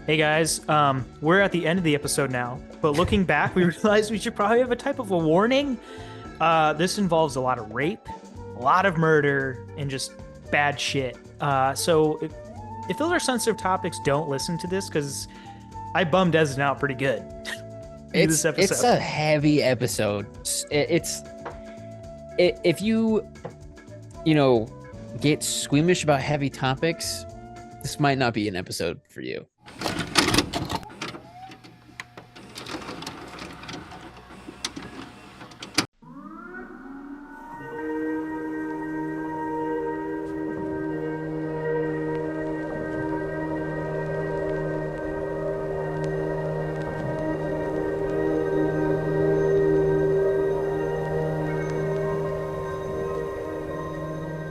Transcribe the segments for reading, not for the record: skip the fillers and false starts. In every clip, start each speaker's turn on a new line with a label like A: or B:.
A: Hey guys, we're at the end of the episode now, but looking back, we realized we should probably have a type of a warning. This involves a lot of rape, a lot of murder, and just bad shit. So if those are sensitive topics, don't listen to this because I bummed Desmond out pretty good in this
B: It's
A: episode.
B: a heavy episode. If you know get squeamish about heavy topics, this might not be an episode for you.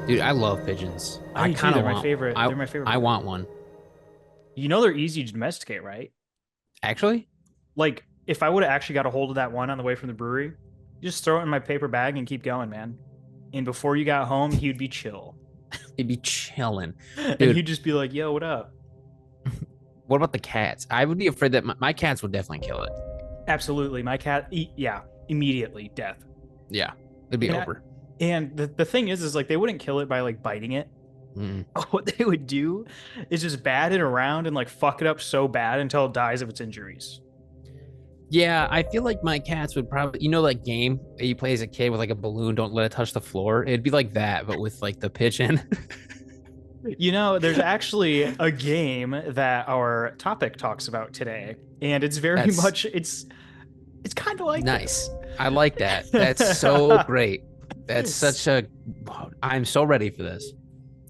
B: Dude, I love pigeons.
A: I do too.
B: kind
A: They're
B: of
A: my
B: want.
A: favorite.
B: I
A: They're my favorite
B: I
A: bird.
B: want one.
A: You know they're easy to domesticate, right?
B: Actually,
A: Like if I would have actually got a hold of that one on the way from the brewery, you just throw it in my paper bag and keep going, man. And before you got home, he would be chill.
B: it'd be chilling,
A: And
B: dude.
A: he'd just be like, "Yo, what up?"
B: What about the cats? I would be afraid that my cats would definitely kill it.
A: Absolutely, my cat. Yeah, immediately death.
B: Yeah, it'd be
A: And,
B: over.
A: and the thing is like they wouldn't kill it by like biting it.
B: Mm.
A: What they would do is just bat it around and like fuck it up so bad until it dies of its injuries.
B: Yeah, I feel like my cats would probably, that game that you play as a kid with like a balloon, don't let it touch the floor. It'd be like that, but with like the pigeon.
A: You know, there's actually a game that our topic talks about today, and it's very
B: That's
A: much it's kind of like
B: nice.
A: this.
B: I like that. That's so great. That's such a. I'm so ready for this.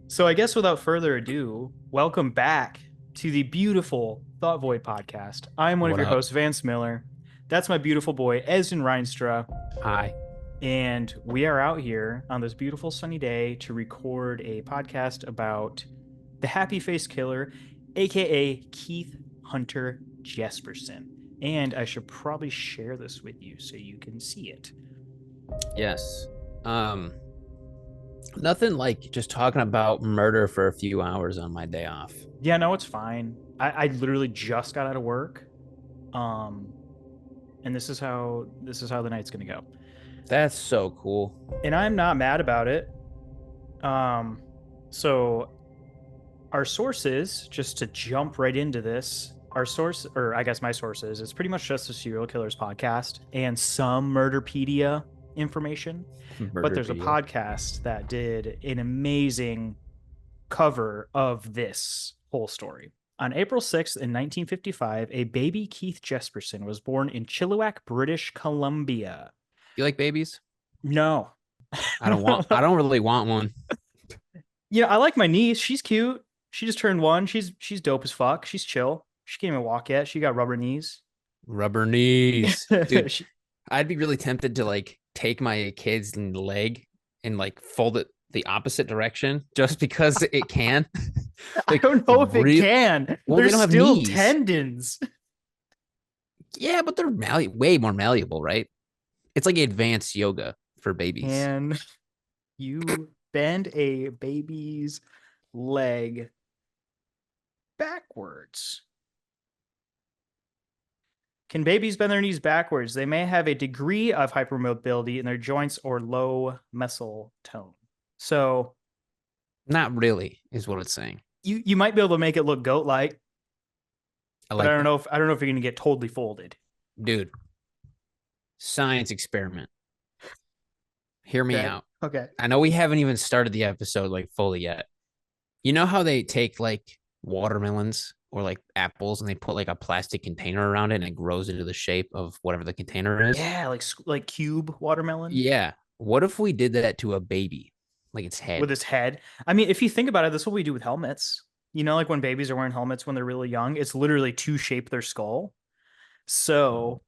A: So I guess without further ado, welcome back to the beautiful Thought Void podcast. I'm one of
B: What
A: your
B: up?
A: hosts, Vance Miller. That's my beautiful boy, Esden Reinstra.
B: Hi.
A: And we are out here on this beautiful sunny day to record a podcast about the Happy Face Killer, a.k.a. Keith Hunter Jesperson. And I should probably share this with you so you can see it.
B: Yes. Nothing like just talking about murder for a few hours on my day off.
A: Yeah, no, it's fine. I literally just got out of work. And this is how the night's gonna go.
B: That's so cool.
A: And I'm not mad about it. So our sources, just to jump right into this, our source, or I guess my sources, it's pretty much just a serial killers podcast and some Murderpedia information. But there's a
B: Murderpedia.
A: podcast that did an amazing cover of this whole story. On April 6th in 1955, a baby Keith Jesperson was born in Chilliwack, British Columbia.
B: You like babies?
A: No.
B: I don't really want one.
A: Yeah, I like my niece. She's cute. She just turned one. She's dope as fuck. She's chill. She can't even walk yet. She got rubber knees.
B: Rubber knees. Dude,
A: She-
B: I'd be really tempted to like take my kid's leg and like fold it the opposite direction just because it can.
A: I
B: Like,
A: don't know if it
B: real-
A: can.
B: Well, they
A: There's
B: don't have
A: still
B: knees.
A: tendons.
B: Yeah, but they're way more malleable, right? It's like advanced yoga for babies.
A: And you bend a baby's leg backwards. Can babies bend their knees backwards? They may have a degree of hypermobility in their joints or low muscle tone. So
B: Not really, is what it's saying.
A: you might be able to make it look goat-like,
B: I
A: but
B: like
A: I don't
B: that.
A: know if you're gonna get totally folded.
B: Dude. Science experiment. Hear me
A: Okay.
B: out.
A: Okay.
B: I know we haven't even started the episode like fully yet. You know how they take like watermelons or like apples and they put like a plastic container around it and it grows into the shape of whatever the container is?
A: Yeah, like cube watermelon
B: Yeah. What if we did that to a baby? Like its head.
A: with its head. I mean, if you think about it, that's what we do with helmets. You know, like when babies are wearing helmets when they're really young, it's literally to shape their skull. So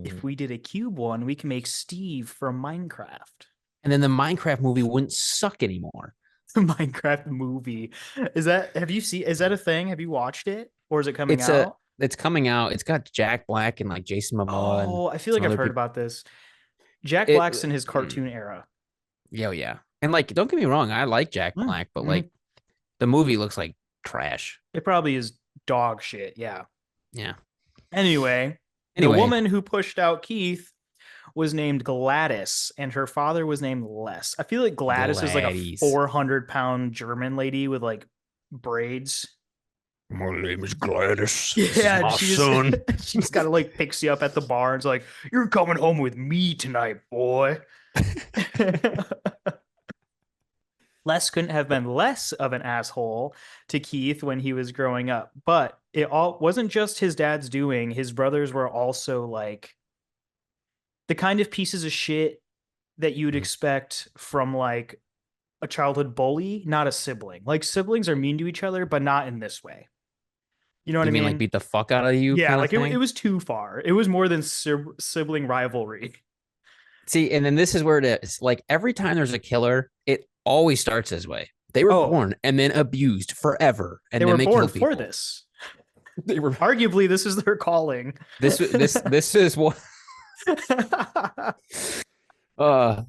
A: if we did a cube one, we can make Steve from Minecraft.
B: And then the Minecraft movie wouldn't suck anymore.
A: The Minecraft movie. Is that a thing? Have you watched it? Or is it coming
B: It's
A: out?
B: it's coming out. It's got Jack Black and like Jason Momoa and
A: Oh, I feel like
B: some
A: I've
B: other
A: heard
B: people.
A: about this. Jack
B: It-
A: Black's in his cartoon era.
B: Yeah, yeah. And like, don't get me wrong, I like Jack
A: Mm,
B: Black, but
A: mhm.
B: like the movie looks like trash.
A: It probably is dog shit. Yeah.
B: Yeah.
A: Anyway, the
B: Anyway,
A: woman who pushed out Keith was named Gladys, and her father was named Les. I feel like Gladys is like a
B: Gladys.
A: 400-pound German lady with like braids.
B: My name is Gladys. This is
A: Yeah, and
B: my
A: she just
B: son.
A: she just kind of like picks you up at the bar and's like, "You're coming home with me tonight, boy." Les couldn't have been less of an asshole to Keith when he was growing up, but it all wasn't just his dad's doing. His brothers were also like the kind of pieces of shit that you'd
B: Mhm.
A: expect from like a childhood bully, not a sibling. Like siblings are mean to each other, but not in this way. You know what I
B: You mean like
A: mean?
B: beat the fuck out of you
A: Yeah,
B: kind of
A: like it
B: thing?
A: was too far. It was more than sibling rivalry.
B: See, and then this is where it is. Like every time there's a killer, it always starts this way. They were
A: Oh,
B: born and then abused forever,
A: they
B: and
A: were
B: then they
A: born
B: kill
A: for
B: people.
A: this.
B: They were
A: Arguably, this is their calling.
B: this is what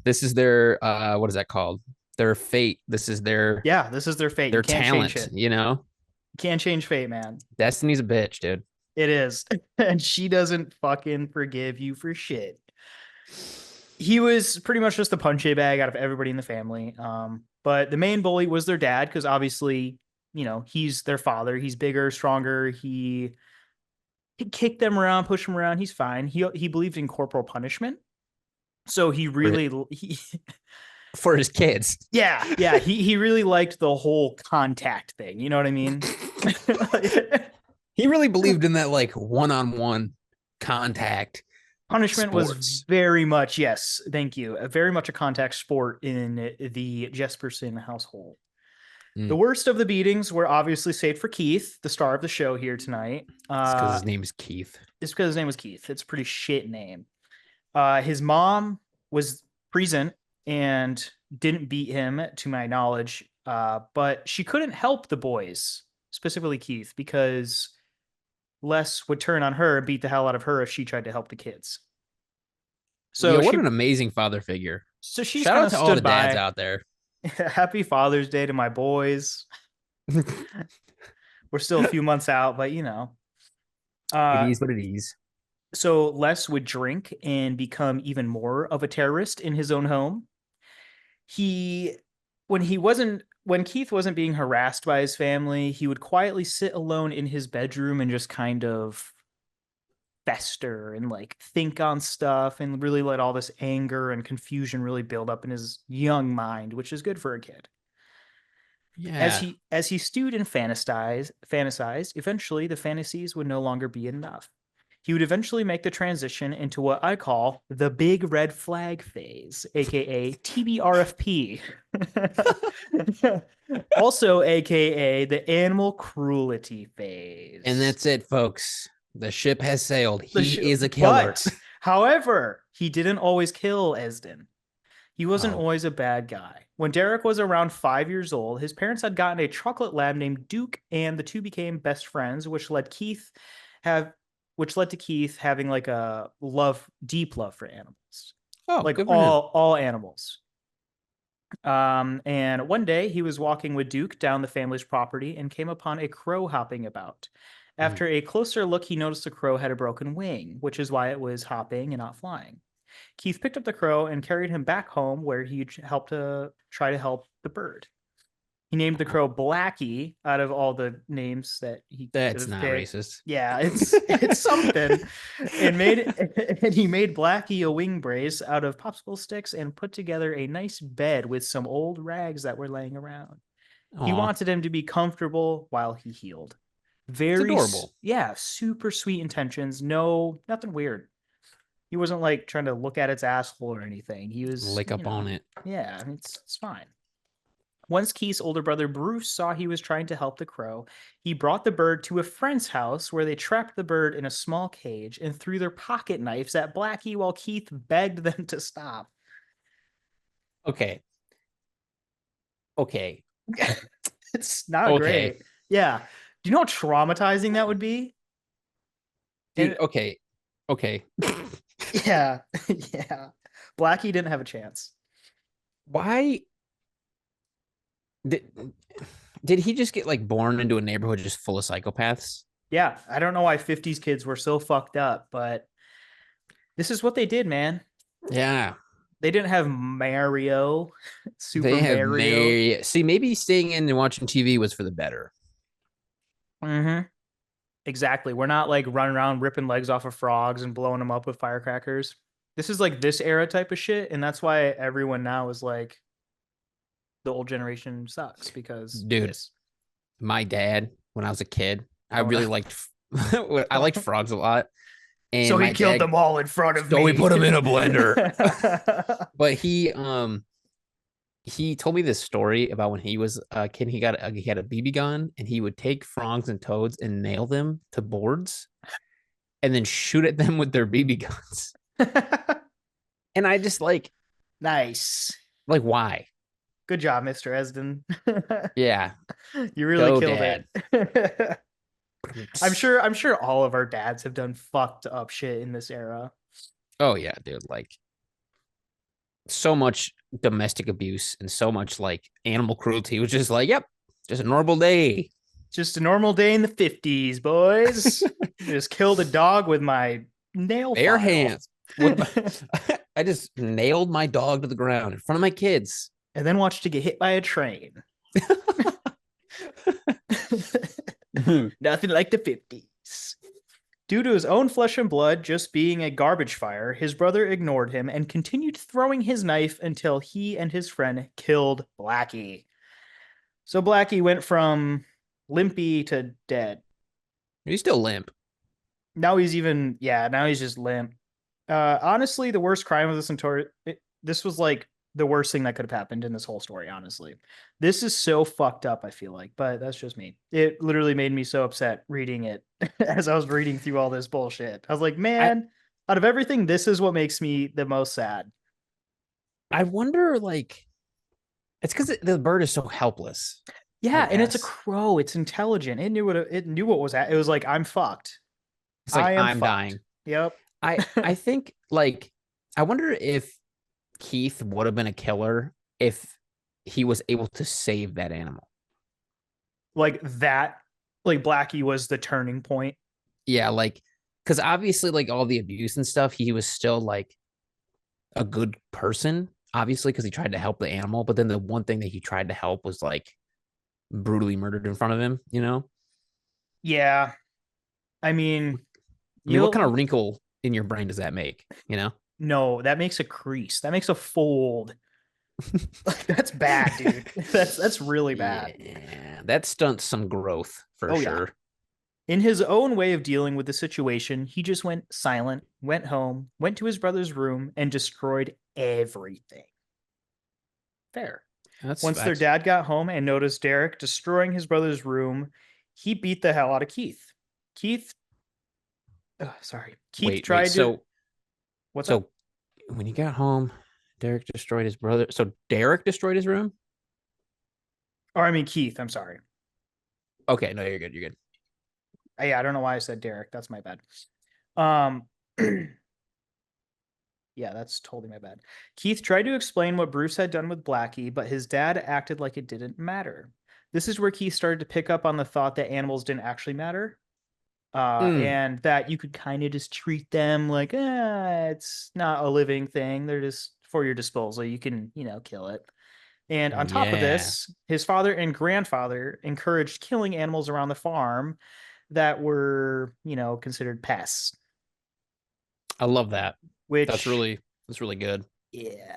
B: this is their what is that called? Their fate. This is
A: Yeah, this is their fate. You
B: their
A: can't change
B: talent,
A: it.
B: you know?
A: You can't change fate, man.
B: Destiny's a bitch, dude.
A: It is. And she doesn't fucking forgive you for shit. He was pretty much just a punching bag out of everybody in the family. But the main bully was their dad, because obviously, he's their father. He's bigger, stronger. He kicked them around, pushed them around. He's fine. He believed in corporal punishment. So he
B: For,
A: really he
B: for his kids.
A: yeah, he really liked the whole contact thing. You know what I mean?
B: He really believed in that like one-on-one contact
A: Punishment was
B: sports.
A: very much, yes, thank you, very much a contact sport in the Jesperson household. The
B: Mm.
A: worst of the beatings were obviously saved for Keith, the star of the show here tonight.
B: It's because his name is Keith.
A: It's because his name was Keith. It's a pretty shit name. His mom was present and didn't beat him, to my knowledge, but she couldn't help the boys, specifically Keith, because Les would turn on her and beat the hell out of her if she tried to help the kids.
B: Yo,
A: So
B: what
A: she
B: an amazing father figure.
A: so she just
B: Shout
A: kind
B: out
A: of
B: to all the
A: stood
B: dads
A: by.
B: out there.
A: Happy Father's Day to my boys. We're still a few months out, but
B: It
A: Uh,
B: is what it is.
A: so Les would drink and become even more of a terrorist in his own home. He, when Keith wasn't being harassed by his family, he would quietly sit alone in his bedroom and just kind of fester and like think on stuff and really let all this anger and confusion really build up in his young mind, which is good for a kid. As
B: Yeah.
A: he stewed and fantasized, eventually the fantasies would no longer be enough. He would eventually make the transition into what I call the big red flag phase, aka TBRFP. Also, aka the animal cruelty
B: And
A: phase.
B: that's it, folks. The ship has sailed.
A: The
B: He
A: sh-
B: is a killer.
A: but, however, he didn't always kill Esden. He wasn't
B: Oh,
A: always a bad guy. When Derek was around 5 years old, his parents had gotten a chocolate lab named Duke, and the two became best friends, have, which led to Keith having like a deep love for animals,
B: oh,
A: like
B: good for him.
A: all animals. And one day he was walking with Duke down the family's property and came upon a crow hopping about.
B: Mm.
A: After a closer look, he noticed the crow had a broken wing, which is why it was hopping and not flying. Keith picked up the crow and carried him back home where he helped to try to help the bird. He named the
B: Oh,
A: crow Blackie out of all the names that he could
B: that's
A: have
B: not
A: picked.
B: racist.
A: Yeah, it's something. And he made Blackie a wing brace out of popsicle sticks and put together a nice bed with some old rags that were laying around. He
B: Aw,
A: wanted him to be comfortable while he healed.
B: it's adorable.
A: Yeah, super sweet intentions. No, nothing weird. He wasn't like trying to look at its asshole or anything. He was,
B: Lick up on it.
A: yeah, I mean, it's fine. Once Keith's older brother Bruce saw he was trying to help the crow, he brought the bird to a friend's house where they trapped the bird in a small cage and threw their pocket knives at Blackie while Keith begged them to stop.
B: Okay. Okay.
A: It's not
B: Okay.
A: great. Yeah. Do you know how traumatizing that would be?
B: Dude,
A: And
B: okay. Okay.
A: yeah, yeah. Blackie didn't have a chance.
B: Why did Did he just get like born into a neighborhood just full of psychopaths?
A: Yeah, I don't know why 50s kids were so fucked up, but this is what they did, man.
B: Yeah.
A: They didn't have Mario, Super
B: They have
A: Mario.
B: May see maybe staying in and watching TV was for the better.
A: Mm-hmm. Exactly. We're not like running around ripping legs off of frogs and blowing them up with firecrackers. This is like this era type of shit, and that's why everyone now is like the old generation sucks because
B: Dude,
A: this.
B: my dad, when I was a kid, I
A: Oh no.
B: really liked I liked frogs a lot. And
A: So he
B: my
A: killed
B: dad
A: them all in front of
B: so we
A: me.
B: put him in a blender. But he told me this story about when he was a kid. He had a BB gun and he would take frogs and toads and nail them to boards and then shoot at them with their BB guns. And I just
A: Nice.
B: why?
A: Good job, Mr. Esden.
B: Yeah,
A: You really
B: go
A: killed
B: dad.
A: it. I'm sure all of our dads have done fucked up shit in this era.
B: Oh yeah, dude. Like so much domestic abuse and so much like animal cruelty. It was just like, yep, just a normal day.
A: Just a normal day in the 50s, boys. Just killed a dog with my nail
B: Bare
A: file.
B: hands. With my, I just nailed my dog to the ground in front of my kids.
A: And then watched it get hit by a train. Nothing like the 50s. Due to his own flesh and blood just being a garbage fire, his brother ignored him and continued throwing his knife until he and his friend killed Blackie. So Blackie went from limpy to dead.
B: He's still limp.
A: Now now he's just limp. Honestly, the worst crime of this was like the worst thing that could have happened in this whole story, honestly. This is so fucked up, I feel like, but that's just me. It literally made me so upset reading it as I was reading through all this bullshit. I was like,
B: I
A: man, out of everything, this is what makes me the most sad.
B: I wonder it's because the bird is so helpless. I
A: Yeah, and it's a
B: guess
A: crow. It's intelligent. It knew what was at. It was like, I'm fucked.
B: it's like
A: I am
B: I'm
A: fucked.
B: dying.
A: Yep.
B: I think I wonder if Keith would have been a killer if he was able to save that animal.
A: Like that, like Blackie was the turning point.
B: Yeah, because obviously all the abuse and stuff, he was still like a good person, obviously, because he tried to help the animal. But then the one thing that he tried to help was like brutally murdered in front of him, you know?
A: Yeah. I mean,
B: I mean, what kind
A: you'll
B: of wrinkle in your brain does that make, you know?
A: no, that makes a crease. That makes a fold. That's bad, dude. That's really bad.
B: Yeah, that stunts some growth for
A: Oh yeah.
B: sure.
A: In his own way of dealing with the situation, he just went silent, went home, went to his brother's room, and destroyed everything. Fair.
B: That's
A: Once their
B: facts.
A: dad got home and noticed Derek destroying his brother's room, he beat the hell out of Keith. Keith, sorry. Keith
B: Wait.
A: tried to. What's up?
B: So when he got home, Derek destroyed his brother. So Derek destroyed his room?
A: Or I mean, Keith, I'm sorry.
B: Okay, no, you're good. You're good.
A: Yeah, I don't know why I said Derek. That's my bad. Um, yeah, that's totally my bad. Keith tried to explain what Bruce had done with Blackie, but his dad acted like it didn't matter. This is where Keith started to pick up on the thought that animals didn't actually matter.
B: Mm,
A: And that you could kind of just treat them like, it's not a living thing. They're just for your disposal. You can, kill it. And on top of
B: yeah.
A: this, his father and grandfather encouraged killing animals around the farm that were, considered pests,
B: I love that. That's
A: which,
B: really that's really good.
A: yeah,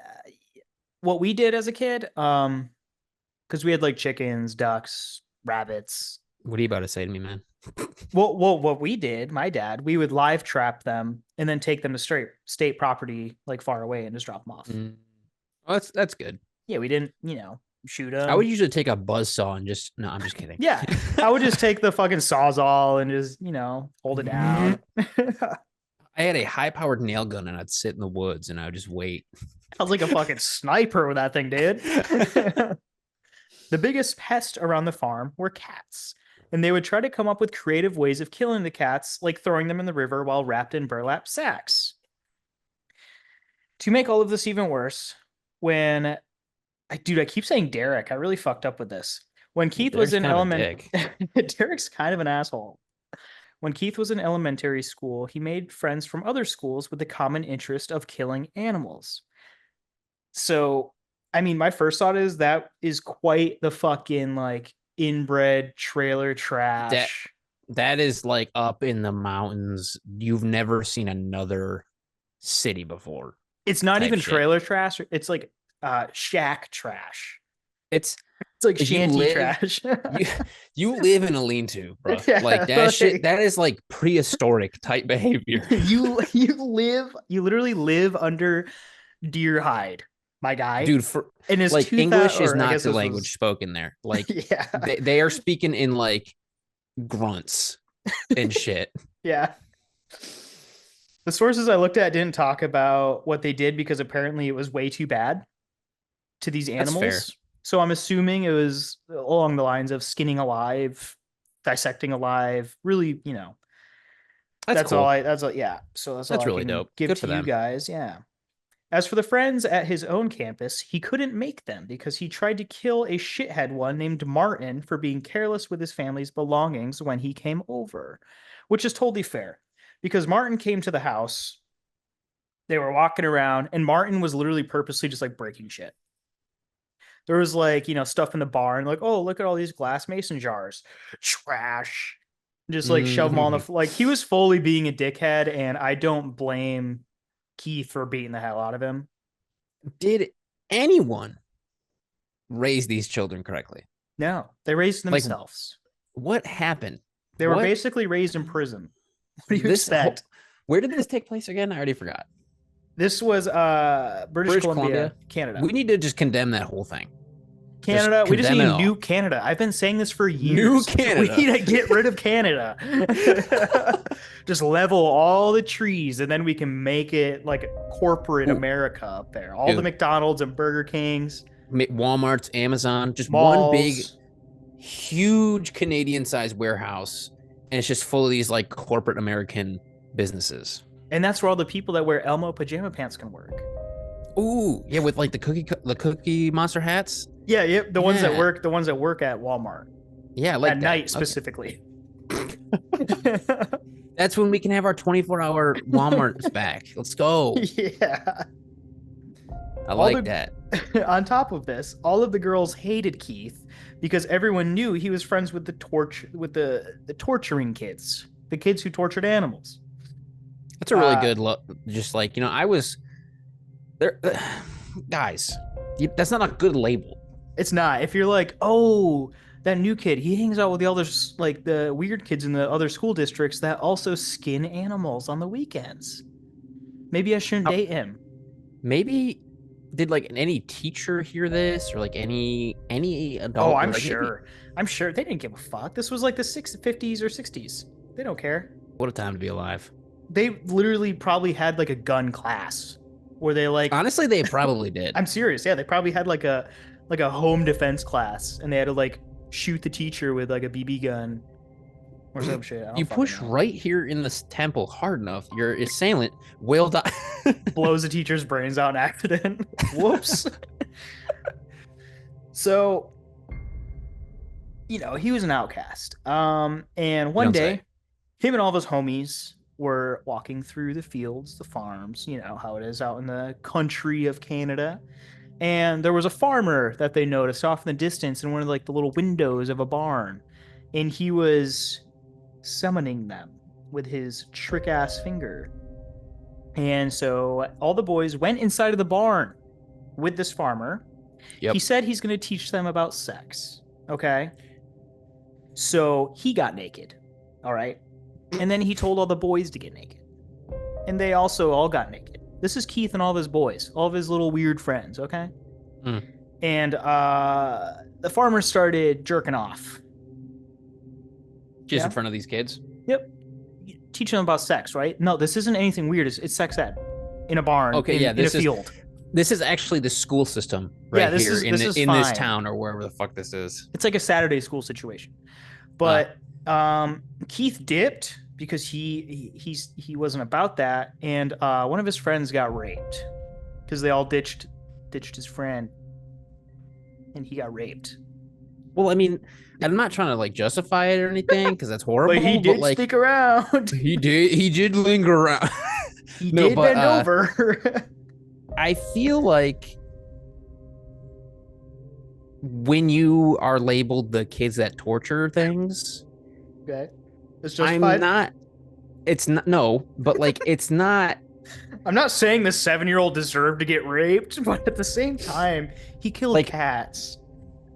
A: what we did as a kid, because we had like chickens, ducks, rabbits.
B: What are you about to say to me, man?
A: Well, what we did, my dad, we would live trap them and then take them to straight state property, like far away, and just drop them off.
B: Mm. Oh, that's good.
A: Yeah, we didn't, shoot
B: I would
A: them.
B: usually take a buzz saw and just no, I'm just kidding.
A: Yeah, I would just take the fucking sawzall and just, hold it down.
B: I had a high powered nail gun and I'd sit in the woods and I would just wait.
A: I was like a fucking sniper with that thing, dude. The biggest pest around the farm were cats, and they would try to come up with creative ways of killing the cats, like throwing them in the river while wrapped in burlap sacks. To make all of this even worse, I keep saying Derek, I really fucked up with this. When Keith was
B: Derek's
A: in
B: kind of a
A: element,
B: dick.
A: Derek's kind of an asshole. When Keith was in elementary school, he made friends from other schools with the common interest of killing animals. So, I mean, my first thought is that is quite the fucking like inbred trailer
B: That
A: trash.
B: that is like up in the mountains. You've never seen another city before
A: It's not
B: type
A: even
B: shit.
A: trailer trash. It's like shack trash.
B: It's
A: It's like
B: you
A: shanty
B: live
A: trash.
B: you you live in a lean-to, bro. Like
A: Yeah,
B: that shit.
A: like
B: That is like prehistoric type behavior.
A: you literally live under deer hide, my guy.
B: Dude, for
A: And his
B: like
A: 2000,
B: English is
A: or I
B: not
A: guess
B: the
A: this was
B: language spoken there. Like
A: yeah.
B: they are speaking in like grunts and shit.
A: Yeah. The sources I looked at didn't talk about what they did because apparently it was way too bad to these
B: That's fair.
A: animals. So I'm assuming it was along the lines of skinning alive, dissecting alive. Really,
B: That's cool.
A: that's all, yeah. So that's all
B: That's
A: I
B: really
A: can
B: dope.
A: give
B: Good
A: to
B: for
A: you
B: them.
A: guys. Yeah. As for the friends at his own campus, he couldn't make them because he tried to kill a shithead one named Martin for being careless with his family's belongings when he came over, which is totally fair because Martin came to the house. They were walking around, and Martin was literally purposely just like breaking shit. There was like, stuff in the barn, like, oh, look at all these glass mason jars. Trash. Just like shove them on the,
B: Mhm.
A: like, he was fully being a dickhead, and I don't blame Keith for beating the hell out of him.
B: Did anyone raise these children correctly?
A: No, they raised
B: Like,
A: themselves.
B: what happened?
A: They were
B: What
A: basically raised in prison. What do you
B: this whole?
A: expect?
B: Where did this take place again? I already forgot.
A: This was British
B: British
A: Columbia,
B: Columbia.
A: Canada.
B: We need to just condemn that whole thing. Just
A: Canada, we just
B: condemn
A: need
B: it
A: to
B: all.
A: nuke Canada. I've been saying this for
B: New
A: years. We need
B: Canada.
A: to get rid of Canada. Just level all the trees, and then we can make it like corporate
B: Ooh,
A: America up there. All the
B: dude.
A: McDonald's and Burger Kings,
B: Walmart's, Amazon, just one big,
A: malls.
B: huge Canadian-sized warehouse, and it's just full of these like corporate American businesses.
A: And that's where all the people that wear Elmo pajama pants can work.
B: Ooh, yeah, with like the cookie monster hats.
A: Yeah, yep.
B: Yeah,
A: The ones that work at Walmart
B: yeah, I
A: at
B: like that.
A: night
B: Okay,
A: specifically.
B: that's when we can have our 24-hour Walmart's back. Let's go.
A: Yeah.
B: I
A: All
B: like
A: the
B: that.
A: On top of this, all of the girls hated Keith because everyone knew he was friends with the torturing kids, the kids who tortured animals.
B: That's a really
A: Uh,
B: good look. Just like I was there, guys. That's not a good label.
A: it's not. If you're like, oh, that new kid, he hangs out with the others, like the weird kids in the other school districts that also skin animals on the weekends. Maybe I shouldn't
B: Uh,
A: date him.
B: Maybe did like any teacher hear this or like any
A: Oh,
B: adult
A: I'm
B: like maybe
A: sure. I'm sure they didn't give a fuck. This was like the 50s or 60s. They don't care.
B: what a time to be alive.
A: They literally probably had like a gun class where they like
B: Honestly, they probably did.
A: I'm serious. Yeah, they probably had like a home defense class, and they had to like shoot the teacher with like a BB gun or some shit. I
B: You
A: don't fucking
B: push
A: know.
B: right here in this temple hard enough, your assailant will die.
A: Blows the teacher's brains out in accident. Whoops. So, he was an outcast. And
B: You
A: one
B: don't say.
A: day, him and all of his homies were walking through the fields, the farms, how it is out in the country of Canada. And there was a farmer that they noticed off in the distance in one of like the little windows of a barn. And he was summoning them with his trick ass finger. And so all the boys went inside of the barn with this farmer.
B: Yep.
A: He said he's going to teach them about sex. Okay. So he got naked. All right. And then he told all the boys to get naked. And they also all got naked. This is Keith and all of his boys, all of his little weird friends. Okay.
B: Mm.
A: And the farmer started jerking off.
B: Just
A: Yeah.
B: in front of these kids.
A: Yep. Teach them about sex, right? No, this isn't anything weird. It's sex ed in a barn.
B: Okay,
A: in,
B: yeah,
A: in a field.
B: This is actually the school system right
A: Yeah, this
B: here
A: is
B: in
A: this is
B: in this
A: fine.
B: town or wherever the fuck this is.
A: It's like a Saturday school situation. But Keith dipped because he wasn't about that, and one of his friends got raped because they all ditched his friend, and he got raped.
B: Well, I mean, I'm not trying to like justify it or anything because that's
A: But he
B: horrible. But
A: did
B: like,
A: stick around.
B: he did linger around.
A: He
B: No,
A: did
B: but
A: bend over.
B: I feel like when you are labeled the kids that torture things,
A: Okay. It's
B: I'm
A: justified.
B: not. It's not no, but like it's not.
A: I'm not saying the 7-year-old deserved to get raped, but at the same time, he killed
B: Like
A: cats.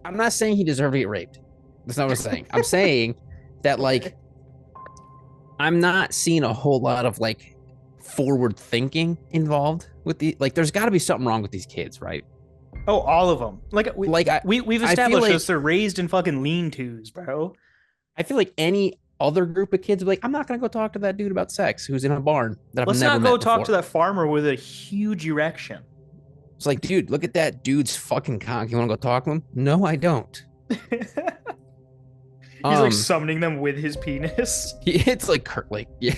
B: I'm not saying he deserved to get raped. That's not what I'm saying. I'm saying that
A: Okay.
B: like I'm not seeing a whole lot of like forward thinking involved with the like. There's got to be something wrong with these kids, right?
A: Oh, all of them. Like we
B: Like
A: we we've
B: I feel
A: established this.
B: like
A: They're raised in fucking lean-tos, bro.
B: I feel like any other group of kids would be like, I'm not gonna go talk to that dude about sex who's in a barn that I've
A: Let's
B: never
A: not go
B: met
A: talk to
B: before.
A: that farmer with a huge erection.
B: It's like, dude, look at that dude's fucking cock. You want to go talk to him? No, I don't.
A: He's like
B: Um,
A: summoning them with his penis.
B: it's like yeah.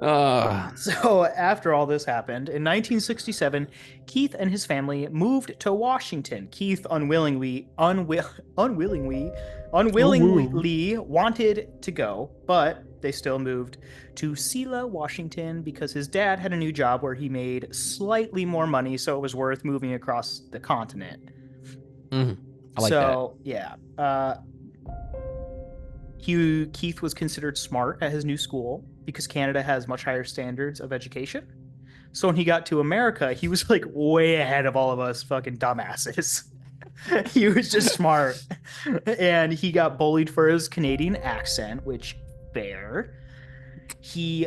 B: uh,
A: So, after all this happened, in 1967, Keith and his family moved to Washington. Keith unwillingly wanted to go, but they still moved to Selah, Washington, because his dad had a new job where he made slightly more money, so it was worth moving across the continent.
B: mhm, I like that.
A: So, yeah. Keith was considered smart at his new school because Canada has much higher standards of education. So when he got to America, he was like way ahead of all of us fucking dumbasses. He was just smart. And he got bullied for his Canadian accent, which fair. He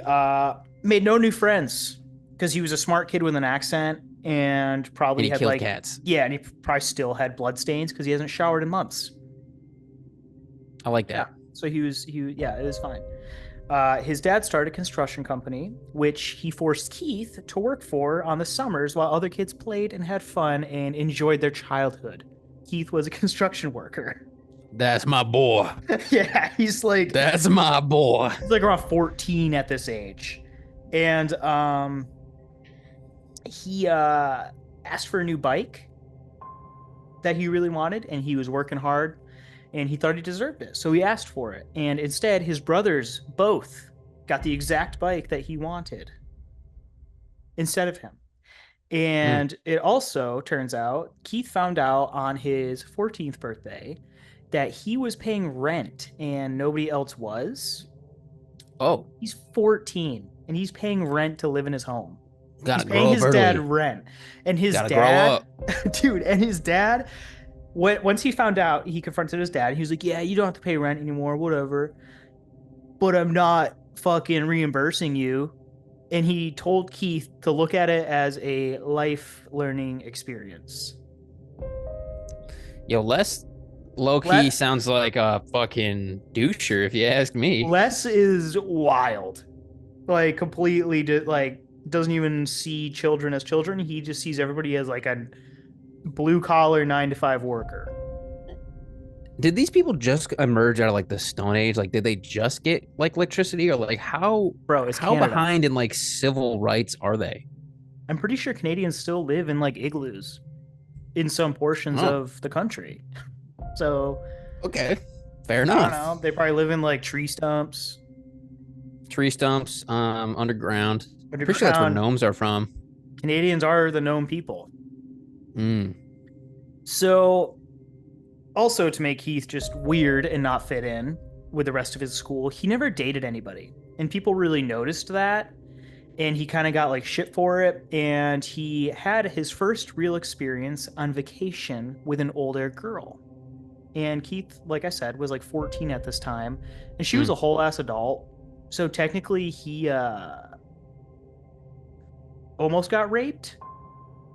A: made no new friends because he was a smart kid with an accent and
B: And
A: probably
B: he
A: had
B: killed
A: like,
B: cats.
A: yeah, and he probably still had blood stains because he hasn't showered in months.
B: I like
A: Yeah.
B: that.
A: So yeah, it was fine. His dad started a construction company, which he forced Keith to work for on the summers while other kids played and had fun and enjoyed their childhood. Keith was a construction worker.
B: That's my boy.
A: Yeah,
B: That's my boy.
A: he's like around 14 at this age. And he asked for a new bike that he really wanted, and he was working hard and he thought he deserved it. So he asked for it. And instead, his brothers both got the exact bike that he wanted instead of him.
B: Mm.
A: And it also turns out Keith found out on his 14th birthday that he was paying rent and nobody else was.
B: Oh,
A: He's 14 and he's paying rent to live in his home. He's
B: gotta
A: paying
B: grow up
A: his dad
B: early.
A: rent. And his
B: Gotta grow
A: dad,
B: up.
A: dude, and his dad, once he found out, he confronted his dad. He was like, yeah, you don't have to pay rent anymore, whatever. But I'm not fucking reimbursing you. And he told Keith to look at it as a life learning experience.
B: Yo, Les low key
A: Les,
B: sounds like a fucking doucher, if you ask me.
A: Les is wild. Like, completely, like, doesn't even see children as children. He just sees everybody as like a blue collar 9 to 5 worker.
B: Did these people just emerge out of like the Stone Age? Like, did they just get like electricity, or like
A: Bro, it's
B: how
A: Canada.
B: behind in like civil rights are they?
A: I'm pretty sure Canadians still live in like igloos in some portions
B: Oh,
A: of the country. So
B: okay, fair
A: I don't
B: enough.
A: know. They probably live in like tree stumps,
B: Tree stumps, underground. Pretty sure that's where
A: underground.
B: gnomes are from.
A: Canadians are the known people.
B: Mm.
A: So, also to make Keith just weird and not fit in with the rest of his school, he never dated anybody. And people really noticed that. And he kind of got like shit for it. And he had his first real experience on vacation with an older girl. And Keith, like I said, was like 14 at this time. And she was
B: Mm.
A: a whole ass adult. So technically, he almost got raped,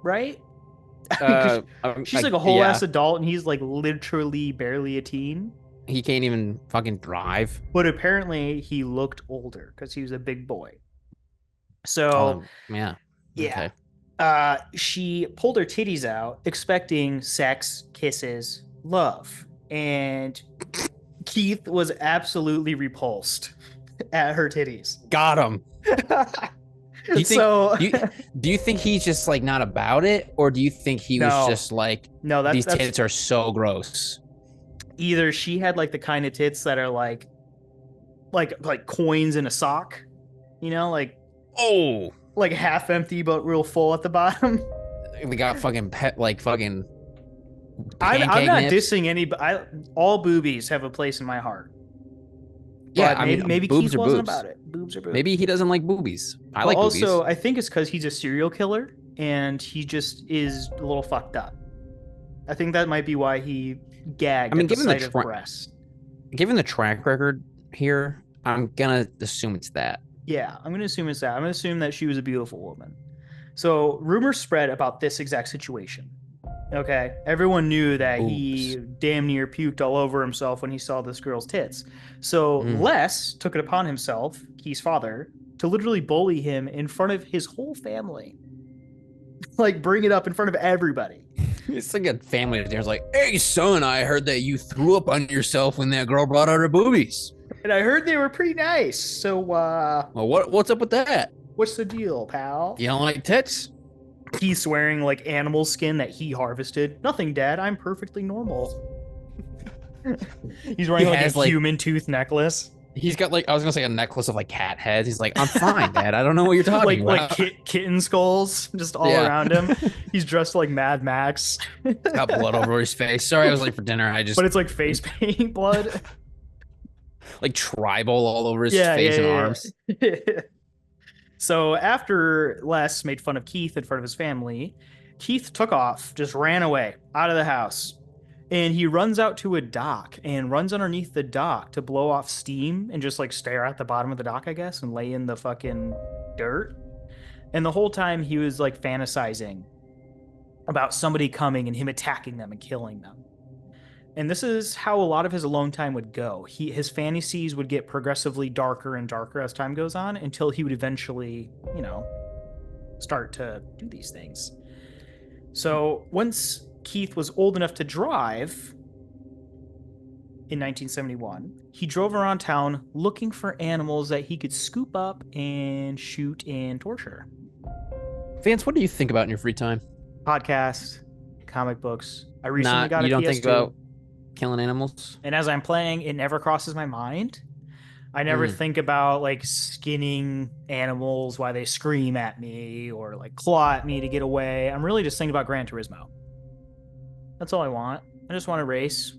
A: right? Because she's like a whole
B: Yeah,
A: ass adult and he's like literally barely a teen.
B: he can't even fucking drive.
A: But apparently he looked older because he was a big boy. So
B: Yeah.
A: yeah.
B: Okay.
A: She pulled her titties out, expecting sex, kisses, love. And Keith was absolutely repulsed at her titties.
B: Got him. Do you think
A: So
B: do you think he's just like not about it, or do you think he was
A: no,
B: just like
A: no,
B: these
A: that's
B: tits are so gross?
A: either she had like the kind of tits that are like coins in a sock, like
B: Oh,
A: half empty but real full at the bottom.
B: they got fucking pet like fucking
A: I'm
B: pancake
A: not
B: nips.
A: dissing any, all boobies have a place in my heart,
B: Yeah,
A: but
B: I mean,
A: maybe
B: boobs
A: Keith
B: are
A: wasn't
B: boobs.
A: about it. Boobs are boobs.
B: Maybe he doesn't like boobies. I
A: But
B: like
A: also,
B: boobies.
A: I think it's because he's a serial killer and he just is a little fucked up. I think that might be why he
B: I
A: gagged
B: mean,
A: at the sight of breasts.
B: given the track record here, I'm gonna assume it's that.
A: Yeah, I'm going to assume it's that. I'm going to assume that she was a beautiful woman. So rumors spread about this exact situation. Okay, everyone knew that he
B: Boobs.
A: damn near puked all over himself when he saw this girl's tits. So
B: Mm.
A: Les took it upon himself, Key's father, to literally bully him in front of his whole family. Like bring it up in front of everybody.
B: It's like a family there's like, hey son, I heard that you threw up on yourself when that girl brought out her boobies.
A: And I heard they were pretty nice. So
B: Well, what's up with that?
A: what's the deal, pal?
B: You don't like tits?
A: He's wearing like animal skin that he harvested. Nothing, Dad. I'm perfectly normal. He's wearing
B: He
A: like
B: has,
A: a
B: like-
A: human tooth necklace.
B: He's got like I was gonna say a necklace of like cat heads. He's like, I'm fine, Dad. I don't know what you're talking about.
A: Kitten skulls just all
B: Yeah.
A: around him. He's dressed like Mad Max,
B: Got blood over his face. Sorry, I was late for dinner. I just
A: but it's like face paint blood.
B: like tribal all over his
A: Yeah,
B: face
A: yeah,
B: and
A: yeah.
B: arms.
A: So after Les made fun of Keith in front of his family, Keith took off, just ran away out of the house. And he runs out to a dock and runs underneath the dock to blow off steam and just like stare at the bottom of the dock, I guess, and lay in the fucking dirt. And the whole time he was like fantasizing about somebody coming and him attacking them and killing them. And this is how a lot of his alone time would go. His fantasies would get progressively darker and darker as time goes on until he would eventually, start to do these things. So once Keith was old enough to drive in 1971, he drove around town looking for animals that he could scoop up and shoot and torture.
B: Vance, what do you think about in your free time?
A: Podcasts, comic books. I recently got a
B: you don't
A: PS2.
B: think about killing animals?
A: And as I'm playing, it never crosses my mind. I never think about like skinning animals while they scream at me or like claw at me to get away. I'm really just thinking about Gran Turismo. That's all I want. I just want to race.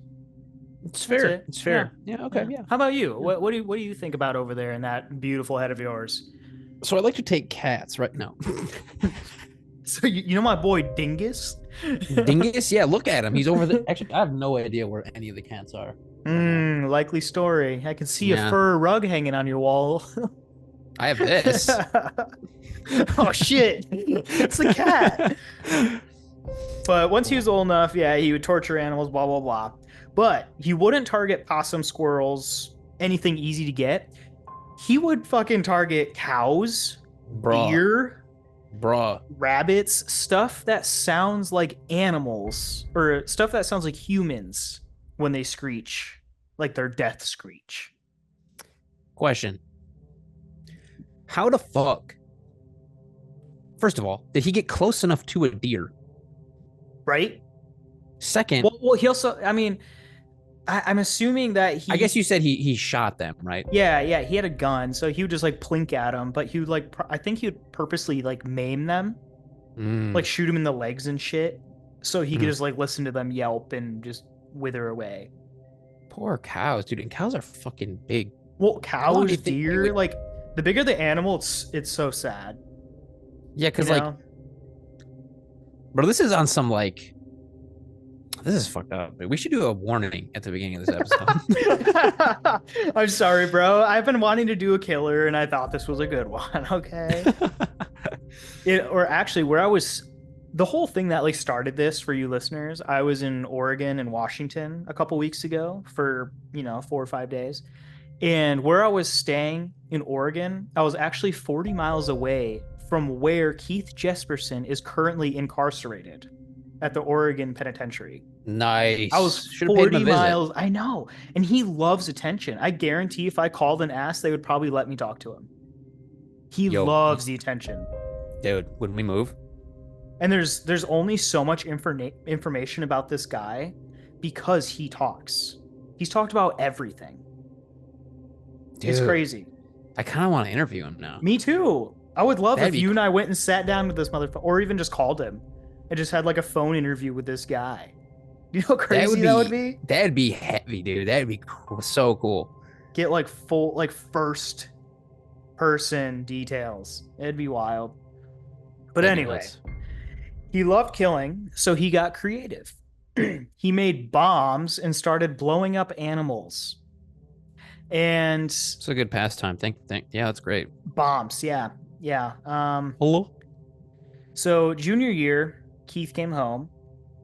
B: It's fair.
A: it.
B: It's fair. Yeah. Okay. Yeah.
A: How about you? What do you think about over there in that beautiful head of yours?
B: So I like to take cats right now.
A: So you know my boy Dingus?
B: Dingus? Yeah, look at him. He's over there. Actually, I have no idea where any of the cats are.
A: Likely story. I can see
B: Yeah.
A: a fur rug hanging on your wall.
B: I have this.
A: Oh shit! It's the cat. But once he was old enough, yeah, he would torture animals, blah blah blah. But he wouldn't target possum, squirrels, anything easy to get. He would fucking target cows, deer, rabbits, stuff that sounds like animals, or stuff that sounds like humans when they screech, like their death screech.
B: Question. How the fuck? First of all, did he get close enough to a deer?
A: Right?
B: Second,
A: Well, he also, I mean, I'm assuming that he.
B: I guess you said he shot them, right?
A: Yeah, he had a gun, so he would just like plink at them, but he would like, I think he would purposely like maim them, like shoot them in the legs and shit, so he could just like listen to them yelp and just wither away.
B: Poor cows, dude. And cows are fucking big.
A: Well,
B: How long do
A: cows,
B: you think
A: deer,
B: they would-
A: like the bigger the animal, it's so sad.
B: Yeah, because
A: you
B: like,
A: know?
B: bro, this is on some like. This is fucked up. We should do a warning at the beginning of this episode.
A: I'm sorry, bro. I've been wanting to do a killer, and I thought this was a good one. Okay. Or actually, where I was, the whole thing that like started this for you listeners, I was in Oregon and Washington a couple weeks ago for 4 or 5 days, and where I was staying in Oregon, I was actually 40 miles away from where Keith Jesperon is currently incarcerated at the Oregon Penitentiary.
B: Nice.
A: I was
B: Should've paid him a
A: 40
B: visit.
A: miles. I know. And he loves attention. I guarantee if I called and asked, they would probably let me talk to him. He
B: Yo,
A: loves the attention.
B: dude, when we move,
A: And there's only so much information about this guy because he talks. He's talked about everything. It's
B: dude,
A: crazy.
B: I kind of want to interview him now.
A: Me too. I would love
B: That'd
A: if
B: be
A: you and I went and sat down with this motherfucker, or even just called him and just had like a phone interview with this guy. You know how crazy that would be?
B: That'd be heavy, dude. That'd be cool. So cool.
A: Get like full, like first person details. It'd be wild. But
B: That'd be
A: anyway,
B: nuts.
A: he loved killing, so he got creative. He made bombs and started blowing up animals. And
B: It's a good pastime. Yeah, that's great.
A: bombs, yeah. Yeah.
B: Hello.
A: So junior year, Keith came home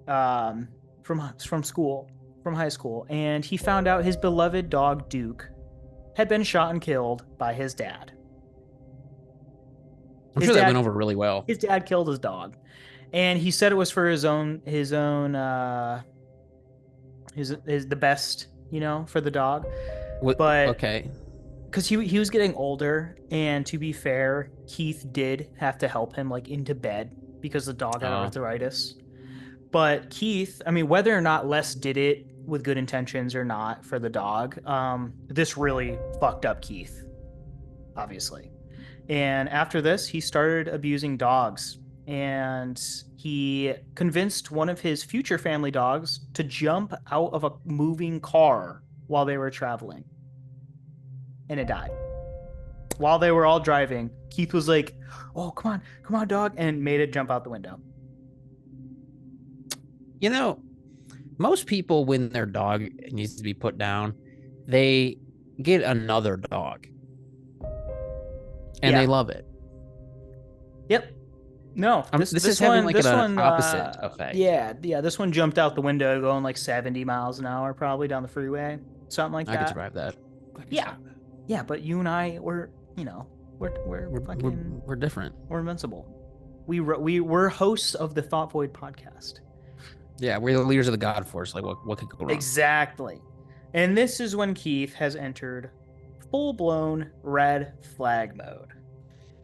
A: from school, from high school, and he found out his beloved dog Duke had been shot and killed by his dad.
B: I'm sure that went over really well.
A: His dad killed his dog, and he said it was for his the best, for the dog. But
B: okay,
A: because he was getting older, and to be fair, Keith did have to help him like into bed because the dog had arthritis. But Keith, I mean, whether or not Les did it with good intentions or not for the dog, this really fucked up Keith, obviously. And after this, he started abusing dogs, and he convinced one of his future family dogs to jump out of a moving car while they were traveling. And it died. While they were all driving, Keith was like, "Oh, come on, dog," and made it jump out the window.
B: You know, most people, when their dog needs to be put down, they get another dog. And they love it.
A: Yep. No,
B: this is having like an opposite effect.
A: Yeah, this one jumped out the window going like 70 miles an hour, probably down the freeway, something like that.
B: I could survive that.
A: Yeah, but you and I, we're
B: different.
A: We're invincible. We're hosts of the Thought Void podcast.
B: Yeah, we're the leaders of the God Force. Like, what could go wrong?
A: Exactly. And this is when Keith has entered full-blown red flag mode.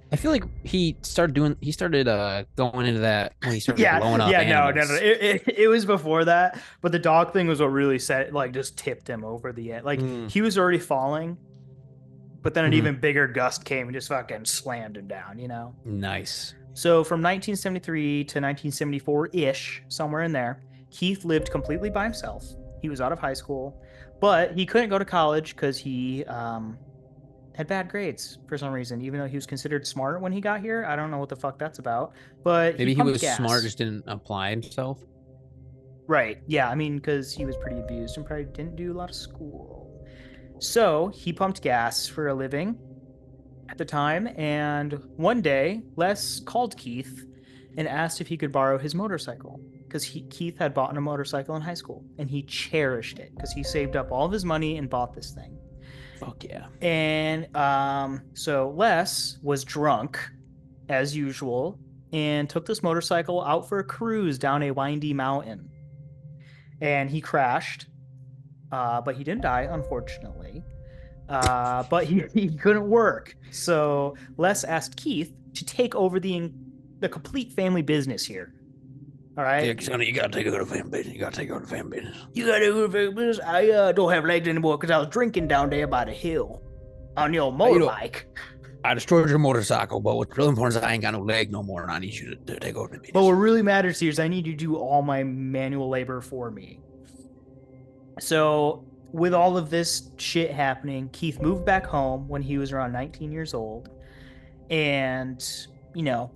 B: I feel like he started going into that when he started blowing up animals.
A: No. It was before that, but the dog thing was what really just tipped him over the edge. Like, he was already falling, but then an even bigger gust came and just fucking slammed him down,
B: Nice.
A: So from 1973 to 1974-ish, somewhere in there, Keith lived completely by himself. He was out of high school, but he couldn't go to college because he had bad grades for some reason, even though he was considered smart when he got here. I don't know what the fuck that's about, but
B: maybe he was smart, just didn't apply himself.
A: Right. Yeah. I mean, because he was pretty abused and probably didn't do a lot of school. So he pumped gas for a living at the time. And one day, Les called Keith and asked if he could borrow his motorcycle, because Keith had bought a motorcycle in high school and he cherished it because he saved up all of his money and bought this thing.
B: Fuck yeah.
A: And so Les was drunk as usual and took this motorcycle out for a cruise down a windy mountain. And he crashed, but he didn't die, unfortunately. But he couldn't work. So Les asked Keith to take over the complete family business here. All right.
B: Yeah, Sonny, you gotta take over the family business. You gotta take over the family business.
A: I don't have legs anymore because I was drinking down there by the hill on your motorbike.
B: I destroyed your motorcycle, but what's really important is I ain't got no leg no more, and I need you to take over the business.
A: But what really matters here is I need you to do all my manual labor for me. So with all of this shit happening, Keith moved back home when he was around 19 years old, and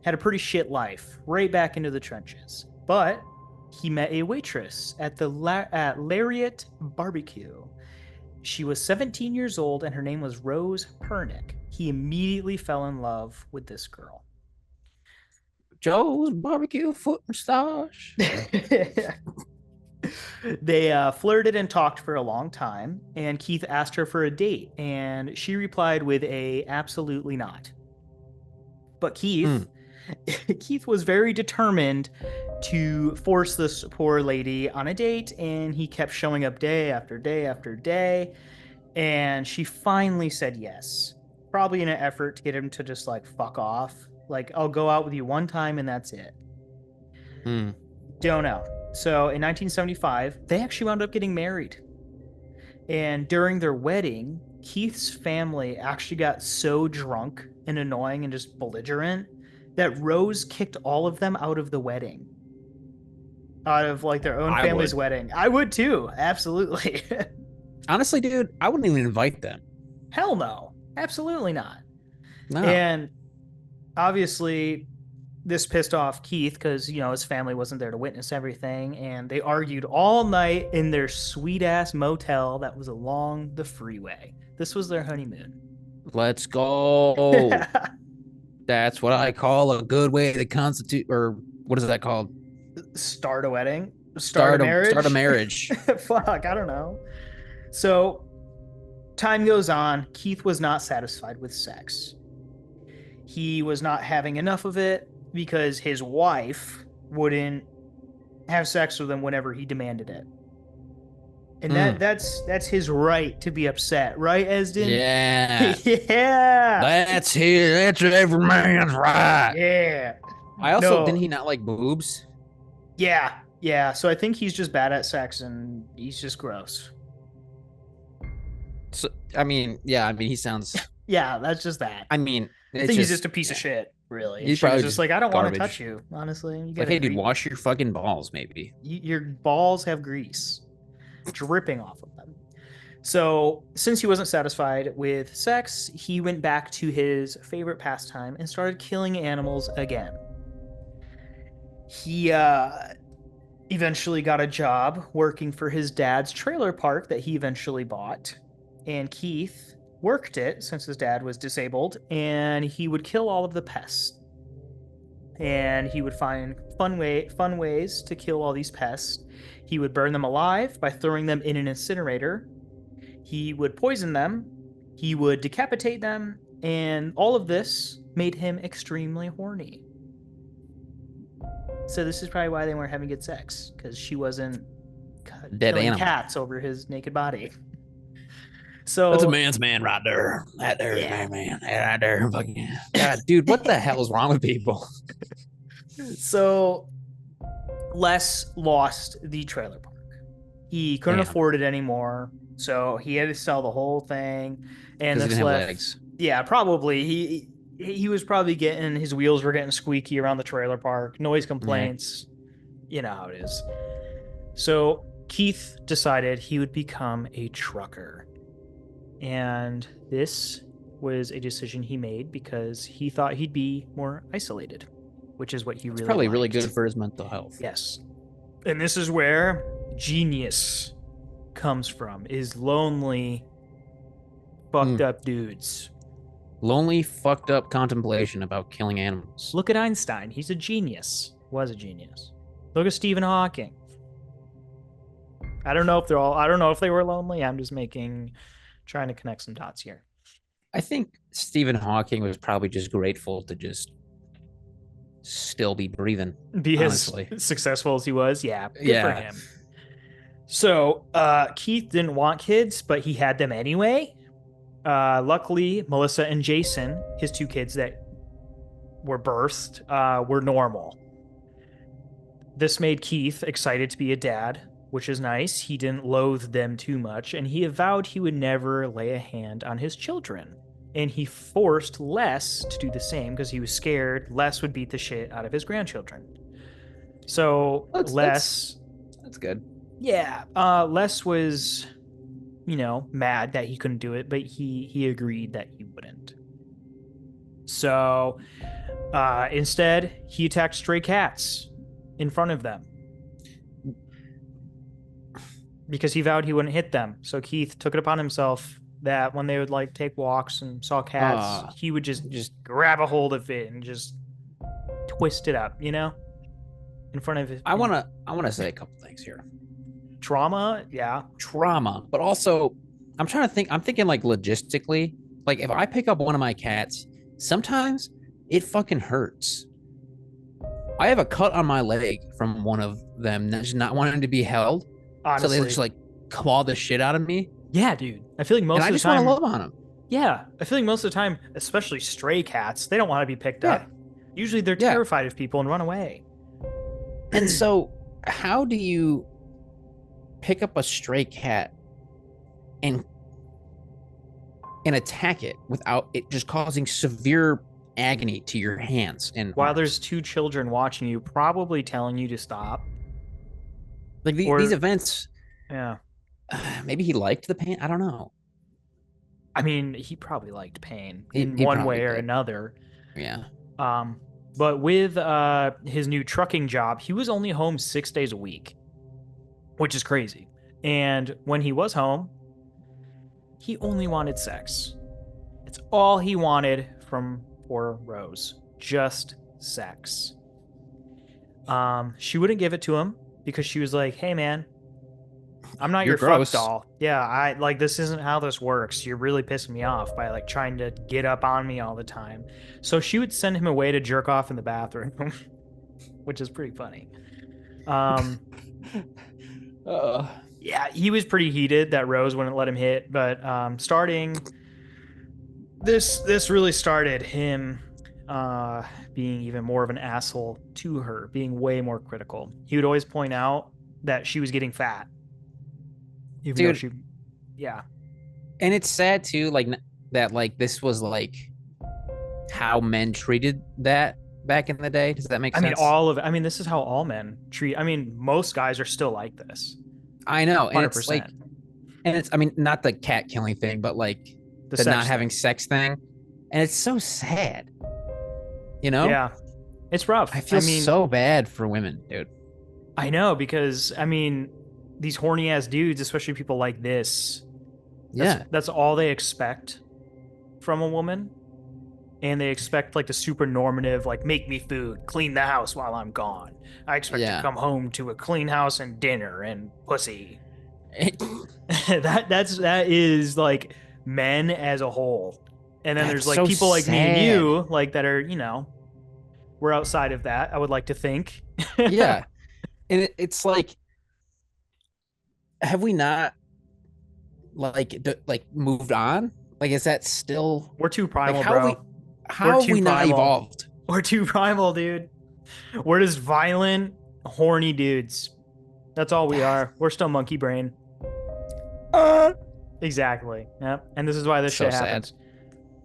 A: had a pretty shit life, right back into the trenches. But he met a waitress at at Lariat Barbecue. She was 17 years old, and her name was Rose Pernick. He immediately fell in love with this girl.
B: Joe's barbecue foot massage.
A: They flirted and talked for a long time, and Keith asked her for a date, and she replied with a absolutely not. But Keith was very determined to force this poor lady on a date, and he kept showing up day after day after day, and she finally said yes. probably in an effort to get him to just like fuck off. Like, I'll go out with you one time and that's it.
B: Hmm.
A: Don't know. So in 1975, they actually wound up getting married. And during their wedding, Keith's family actually got so drunk and annoying and just belligerent that Rose kicked all of them out of the wedding. Out of like their own
B: I
A: family's
B: would.
A: wedding. I would too. Absolutely.
B: Honestly, dude, I wouldn't even invite them.
A: Hell no. Absolutely not.
B: No.
A: And obviously, this pissed off Keith because, his family wasn't there to witness everything. And they argued all night in their sweet ass motel that was along the freeway. This was their honeymoon.
B: Let's go. That's what I call a good way to constitute, or what is that called?
A: Start a wedding? Start a marriage?
B: Start a marriage.
A: Fuck, I don't know. So, time goes on. Keith was not satisfied with sex. He was not having enough of it because his wife wouldn't have sex with him whenever he demanded it. And that's his right to be upset, right, Esden?
B: Yeah.
A: Yeah.
B: That's every man's right.
A: Yeah.
B: I also
A: No.
B: didn't he not like boobs?
A: Yeah. Yeah. So I think he's just bad at sex and he's just gross.
B: So he sounds.
A: Yeah, that's just that.
B: I mean,
A: I think he's just a piece of shit, really.
B: He's
A: Shit is
B: probably
A: just like, I don't want to
B: garbage.
A: touch you, honestly. You
B: Like, hey, dude, wash your fucking balls, maybe.
A: your balls have grease dripping off of them. So, since he wasn't satisfied with sex, he went back to his favorite pastime and started killing animals again. He eventually got a job working for his dad's trailer park that he eventually bought. And Keith worked it since his dad was disabled, and he would kill all of the pests. And he would find fun ways to kill all these pests. He would burn them alive by throwing them in an incinerator. He would poison them. He would decapitate them. And all of this made him extremely horny. So this is probably why they weren't having good sex, because she wasn't killing cats over his naked body. So
B: that's a man's man right there. That there's a man. Right there. Fucking God, dude, what the hell is wrong with people?
A: So Les lost the trailer park. He couldn't afford it anymore, so he had to sell the whole thing. And this left, legs. Yeah, probably he was probably getting his wheels were getting squeaky around the trailer park, noise complaints. Yeah. You know how it is. So Keith decided he would become a trucker. And this was a decision he made because he thought he'd be more isolated, which is what he really
B: probably
A: liked.
B: Really good for his mental health.
A: Yes. And this is where genius comes from, is lonely, fucked up dudes.
B: Lonely, fucked up contemplation about killing animals.
A: Look at Einstein. He's a genius. Was a genius. Look at Stephen Hawking. I don't know if they were lonely. I'm just trying to connect some dots here.
B: I think Stephen Hawking was probably just grateful to just still be breathing.
A: Be honestly. As successful as he was. Yeah. Good for him. So Keith didn't want kids, but he had them anyway. Luckily, Melissa and Jason, his two kids that were birthed, were normal. This made Keith excited to be a dad, which is nice. He didn't loathe them too much, and he vowed he would never lay a hand on his children. And he forced Les to do the same because he was scared Les would beat the shit out of his grandchildren. So that's
B: good.
A: Yeah. Les was, mad that he couldn't do it, but he agreed that he wouldn't. So instead, he attacked stray cats in front of them because he vowed he wouldn't hit them. So Keith took it upon himself that when they would take walks and saw cats, he would just grab a hold of it and just twist it up, in front of his.
B: I want to say a couple things here.
A: Trauma, yeah.
B: Trauma, but also I'm trying to think. I'm thinking logistically. If I pick up one of my cats, sometimes it fucking hurts. I have a cut on my leg from one of them that's not wanting to be held. Honestly. So they just claw the shit out of me.
A: Yeah, dude. I feel like most of the time,
B: I just want to love on them.
A: Yeah, I feel like most of the time, especially stray cats, they don't want to be picked
B: Yeah,
A: up. Usually they're
B: yeah.
A: terrified of people and run away.
B: And so, how do you pick up a stray cat and attack it without it just causing severe agony to your hands and
A: While there's
B: arms?
A: two children watching you, probably telling you to stop.
B: Like these
A: Or,
B: events,
A: yeah.
B: maybe he liked the pain. I don't know.
A: I mean, he probably liked pain
B: He
A: in
B: he
A: one
B: probably
A: way or
B: did.
A: another.
B: Yeah.
A: Um, but with his new trucking job, he was only home 6 days a week, which is crazy. And when he was home, he only wanted sex. It's all he wanted from poor Rose. Just sex. She wouldn't give it to him because she was like, "Hey man, I'm not
B: You're
A: your fuck
B: gross.
A: doll. Yeah, I like this isn't how this works. You're really pissing me off by like trying to get up on me all the time." So she would send him away to jerk off in the bathroom, which is pretty funny. Um,
B: Uh,
A: yeah, he was pretty heated that Rose wouldn't let him hit, but starting this really started him uh being even more of an asshole to her, being way more critical. He would always point out that she was getting fat, even though
B: dude,
A: she, yeah.
B: and it's sad too, like that, like this was like how men treated that back in the day. Does that make
A: I mean,
B: sense?
A: this is how all men treat. I mean, most guys are still like this.
B: I know, and it's like,
A: 100%.
B: and it's, I mean, not the cat killing thing, but like
A: The
B: the not
A: sex
B: having
A: thing.
B: sex thing, and it's so sad. You know,
A: Yeah, it's rough.
B: I
A: I
B: feel
A: mean,
B: so bad for women, dude.
A: I know because I mean, these horny ass dudes, especially people like this,
B: Yeah,
A: that's all they expect from a woman. And they expect like the super normative, like make me food, clean the house while I'm gone. I expect to
B: yeah.
A: come home to a clean house and dinner and pussy. That is like men as a whole. And then
B: That's
A: there's like
B: so
A: people like me and
B: sad.
A: you, like that are, we're outside of that, I would like to think.
B: Yeah, and it's like, have we not like moved on? Like, is that still
A: We're too
B: like
A: primal,
B: how have we
A: bro. We're
B: how have
A: too
B: we not
A: primal.
B: evolved?
A: We're too primal, dude. We're just violent, horny dudes. That's all we are. We're still monkey brain. Exactly. Yep. And this is why this
B: So
A: shit
B: sad.
A: happens.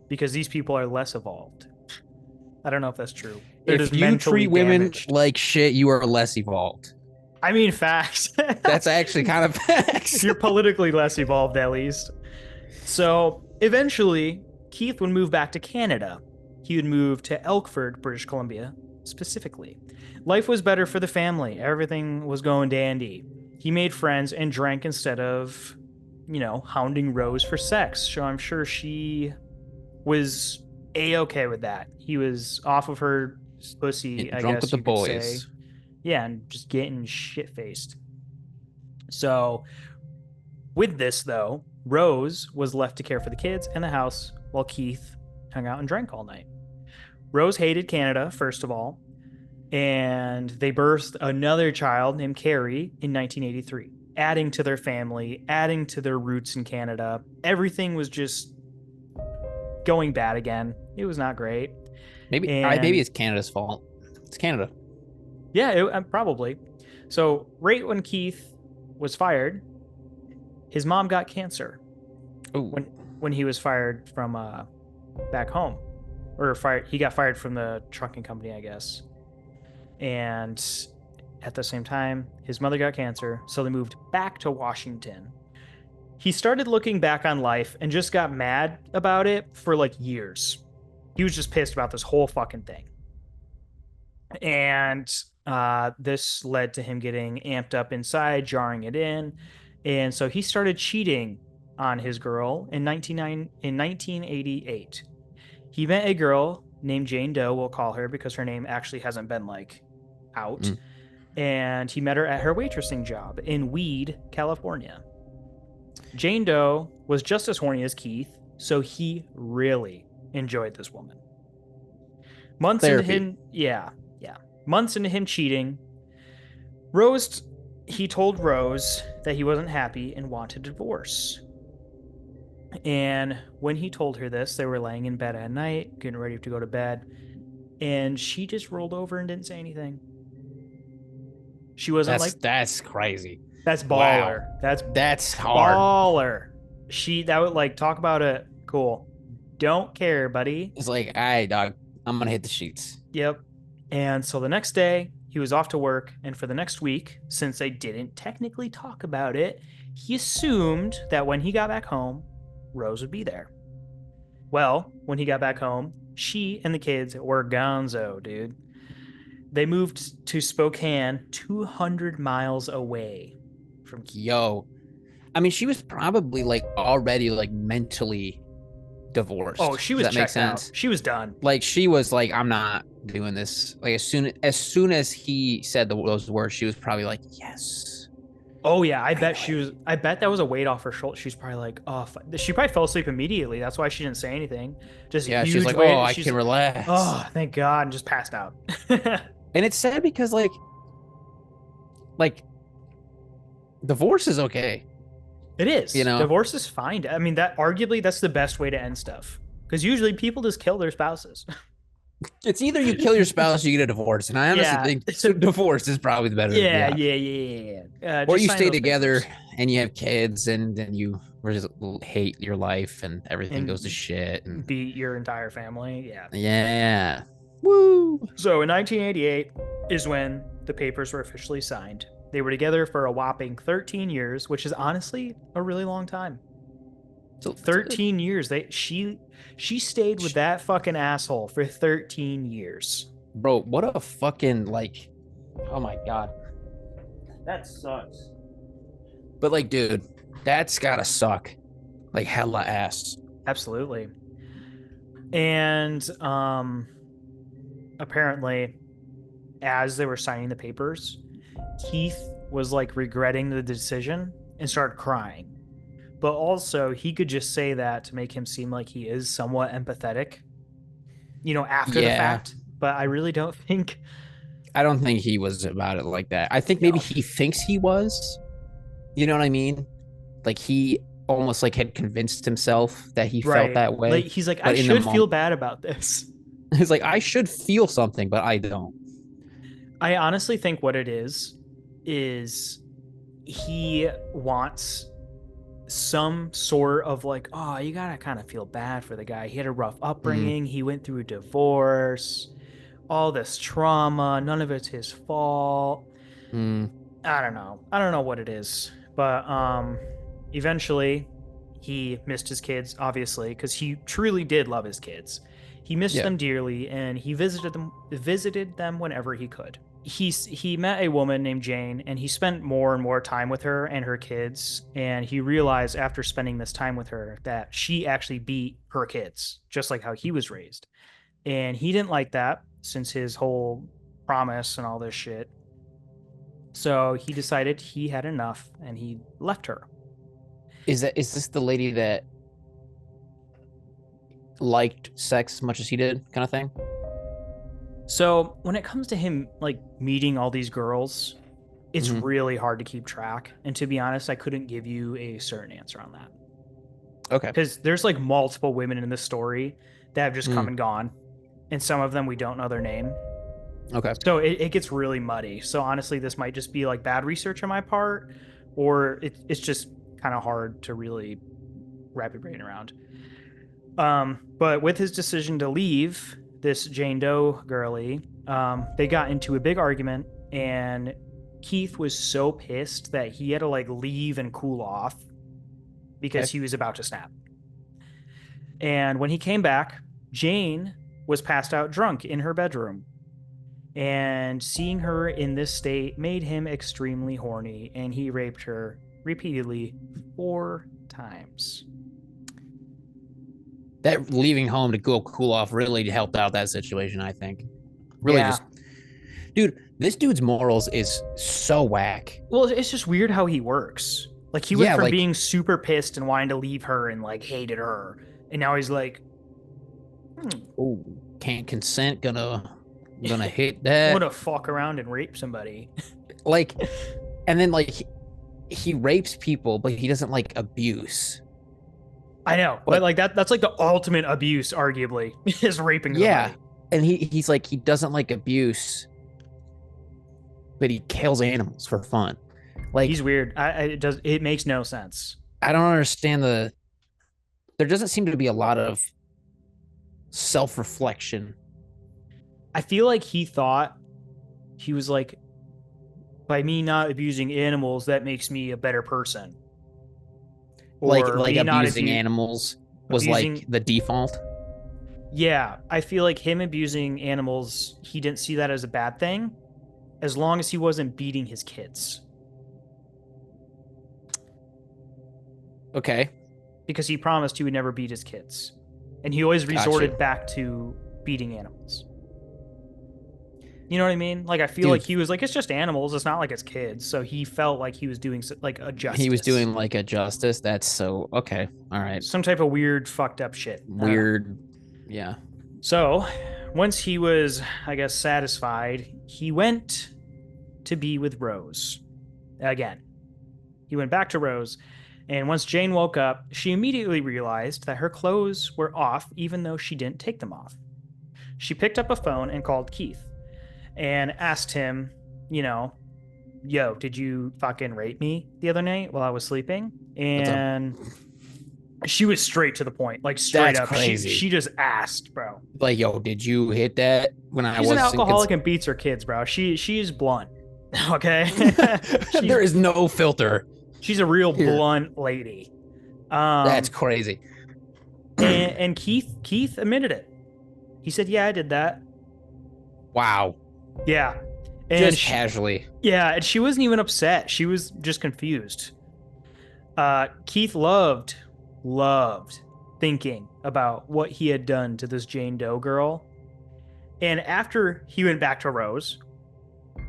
A: Because these people are less evolved. I don't know if that's true. They're just
B: If you
A: mentally
B: treat women
A: damaged.
B: like shit, you are less evolved.
A: I mean, facts.
B: That's actually kind of facts.
A: You're politically less evolved, at least. So eventually, Keith would move back to Canada. He would move to Elkford, British Columbia, specifically. Life was better for the family. Everything was going dandy. He made friends and drank instead of, hounding Rose for sex. So I'm sure she was a-okay with that. He was off of her pussy,
B: Getting
A: I
B: drunk with
A: guess
B: the
A: you could say.
B: boys.
A: Yeah, and just getting shit faced. So, with this though, Rose was left to care for the kids and the house while Keith hung out and drank all night. Rose hated Canada, first of all, and they birthed another child named Carrie in 1983, adding to their family, adding to their roots in Canada. Everything was just going bad again. It was not great.
B: Maybe
A: And
B: it's Canada's fault. It's Canada.
A: yeah, probably. So, right when Keith was fired, his mom got cancer
B: Oh,
A: when when he was fired from back home, or fired. He got fired from the trucking company, I guess. And at the same time, his mother got cancer, so they moved back to Washington. He started looking back on life and just got mad about it for like years. He was just pissed about this whole fucking thing. And this led to him getting amped up inside, jarring it in. And so he started cheating on his girl in 1988. He met a girl named Jane Doe, we'll call her because her name actually hasn't been like out.
B: mm.
A: And he met her at her waitressing job in Weed, California. Jane Doe was just as horny as Keith, so he really enjoyed this woman. Months into
B: Therapy.
A: him, yeah. Months into him cheating, he told Rose that he wasn't happy and wanted a divorce. And when he told her this, they were laying in bed at night, getting ready to go to bed, and she just rolled over and didn't say anything. She wasn't like,
B: That's crazy.
A: that's
B: Wow.
A: baller. That's
B: That's hard.
A: baller. That would like talk about it. Cool. Don't care, buddy.
B: It's like, all right, dog, I'm gonna hit the sheets.
A: Yep. And so the next day, he was off to work. And for the next week, since they didn't technically talk about it, he assumed that when he got back home, Rose would be there. Well, when he got back home, she and the kids were gonzo, dude. They moved to Spokane, 200 miles away from Keith.
B: Yo, I mean, she was probably like already like mentally divorced.
A: Oh, she
B: Does
A: was
B: that make
A: checked out.
B: sense?
A: She was done.
B: Like she was like, I'm not doing this. Like as soon as he said those words, she was probably like, yes.
A: Oh yeah, I
B: Right
A: bet
B: away.
A: she was. I bet that was a weight off her shoulder. She's probably like, oh, she probably fell asleep immediately. That's why she didn't say anything. Just a
B: Yeah, she's
A: huge
B: like, oh,
A: weight.
B: I
A: She's,
B: can relax.
A: oh, thank God, and just passed out.
B: And it's sad because like divorce is okay.
A: It
B: You
A: is.
B: know,
A: Divorce is fine. I mean, that arguably that's the best way to end stuff. Because usually people just kill their spouses.
B: it's either you kill your spouse or you get a divorce. And I honestly
A: Yeah.
B: think divorce is probably the better.
A: Yeah,
B: Yeah.
A: yeah, yeah, yeah.
B: Or
A: Just
B: you
A: sign
B: stay
A: those
B: together
A: papers.
B: and you have kids and then you just hate your life and everything goes to
A: And
B: shit. And
A: beat your entire family. Yeah.
B: yeah. Woo.
A: So in 1988 is when the papers were officially signed. They were together for a whopping 13 years, which is honestly a really long time.
B: So
A: 13 years. She stayed with that fucking asshole for 13 years.
B: bro, what a fucking like, oh my God.
A: That sucks.
B: But like, dude, that's gotta suck. Like hella ass.
A: Absolutely. And apparently as they were signing the papers, Keith was like regretting the decision and started crying. But also, he could just say that to make him seem like he is somewhat empathetic, after the
B: Yeah.
A: fact. But I really don't think.
B: I don't think he was about it like that. I think maybe
A: No.
B: he thinks he was. You know what I mean? Like he almost like had convinced himself that he felt
A: Right.
B: that
A: Like,
B: way.
A: he's like, I
B: But in the
A: should feel
B: moment,
A: bad about this.
B: he's like, I should feel something, but I don't.
A: I honestly think what it is he wants some sort of like, oh, you gotta kind of feel bad for the guy. He had a rough
B: Mm,
A: upbringing. He went through a divorce, all this trauma. None of it's his fault.
B: mm,
A: I don't know. I don't know what it is, but eventually he missed his kids, obviously, because he truly did love his kids. He missed
B: yeah.
A: them dearly, and he visited them whenever he could. He met a woman named Jane, and he spent more and more time with her and her kids. And he realized after spending this time with her that she actually beat her kids, just like how he was raised. And he didn't like that since his whole promise and all this shit. So he decided he had enough and he left her.
B: Is this the lady that liked sex as much as he did, kind of thing?
A: So when it comes to him like meeting all these girls, it's
B: Mhm.
A: really hard to keep track. And to be honest, I couldn't give you a certain answer on that.
B: Okay.
A: Because there's like multiple women in this story that have just come
B: Mm,
A: and gone. And some of them we don't know their name.
B: okay.
A: So it gets really muddy. So honestly, this might just be like bad research on my part, or it's just kind of hard to really wrap your brain around. But with his decision to leave this Jane Doe girly, they got into a big argument, and Keith was so pissed that he had to like leave and cool off because
B: Okay.
A: he was about to snap. And when he came back, Jane was passed out drunk in her bedroom. And seeing her in this state made him extremely horny, and he raped her repeatedly 4 times.
B: That leaving home to go cool off really helped out that situation, I think. Really
A: Yeah.
B: just, dude, this dude's morals is so whack.
A: Well, it's just weird how he works. Like he went
B: Yeah,
A: from
B: like,
A: being super pissed and wanting to leave her and like hated her, and now he's like,
B: oh, can't consent, gonna hit
A: I'm
B: that.
A: gonna fuck around and rape somebody.
B: Like, and then like he rapes people, but he doesn't like abuse.
A: I know, but
B: But
A: like that's like the ultimate abuse, arguably, is raping
B: yeah,
A: somebody.
B: and he's like he doesn't like abuse, but he kills animals for fun.
A: He's
B: Like
A: weird. It makes no sense.
B: I don't understand there doesn't seem to be a lot of self-reflection.
A: I feel like he thought he was like, by me not abusing animals, that makes me a better person. Or
B: Like
A: me not
B: abusing animals was like
A: abusing.
B: the default.
A: Yeah, I feel like him abusing animals, he didn't see that as a bad thing, as long as he wasn't beating his kids.
B: Okay,
A: Because he promised he would never beat his kids. And he always
B: got you,
A: resorted back to beating animals. You know what I mean? Like, I feel like
B: dude.
A: he was like, it's just animals. It's not like it's kids. So he felt like he was doing like a
B: He was
A: justice,
B: doing like a justice. That's so okay. All right,
A: some type of weird, fucked up shit. I don't know.
B: weird. Yeah.
A: So once he was, I guess, satisfied, he went to be with Rose again. He went back to Rose. And once Jane woke up, she immediately realized that her clothes were off, even though she didn't take them off. She picked up a phone and called Keith and asked him, you know, yo, did you fucking rape me the other night while I was sleeping?
B: What's up?
A: And she was straight to the point, like straight
B: That's
A: up. She
B: crazy.
A: she just asked, bro.
B: Like, yo, did you hit that when I
A: She's an
B: was in
A: alcoholic and beats her kids, bro. She's blunt. Okay. she's
B: There is no filter
A: she's a real
B: here.
A: blunt lady.
B: That's
A: Um
B: crazy.
A: and Keith admitted it. He said, "Yeah, I did that."
B: Wow.
A: Yeah. And
B: Just casually.
A: yeah, and she wasn't even upset. She was just confused. Keith loved thinking about what he had done to this Jane Doe girl. And after he went back to Rose,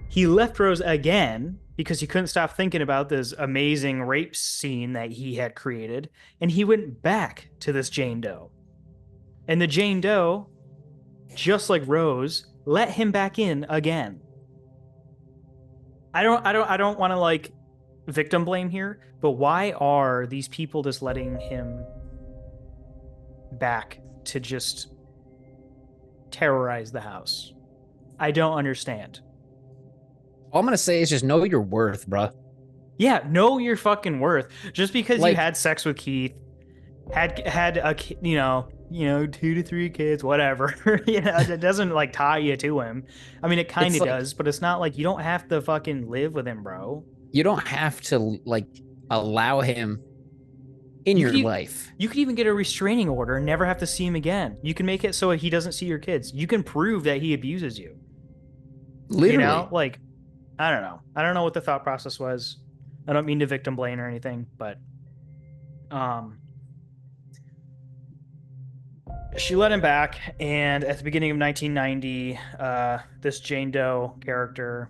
A: he left Rose again because he couldn't stop thinking about this amazing rape scene that he had created. And he went back to this Jane Doe. And the Jane Doe, just like Rose, let him back in again. I don't want to like victim blame here, but why are these people just letting him back to just terrorize the house? I don't understand.
B: All I'm gonna say is just know your worth, bruh.
A: Yeah, know your fucking worth. Just because you
B: Like,
A: had sex with Keith, had a two to three kids, whatever. It doesn't like tie you to him. I mean, it kind
B: it's
A: of
B: like
A: does, but it's not like you don't have to fucking live with him, bro.
B: you don't have to like allow him in
A: You
B: your
A: could
B: life.
A: you could even get a restraining order and never have to see him again. You can make it so he doesn't see your kids. You can prove that he abuses you.
B: Literally.
A: Like I don't know. I don't know what the thought process was. I don't mean to victim blame or anything, but um she let him back, and at the beginning of 1990, this Jane Doe character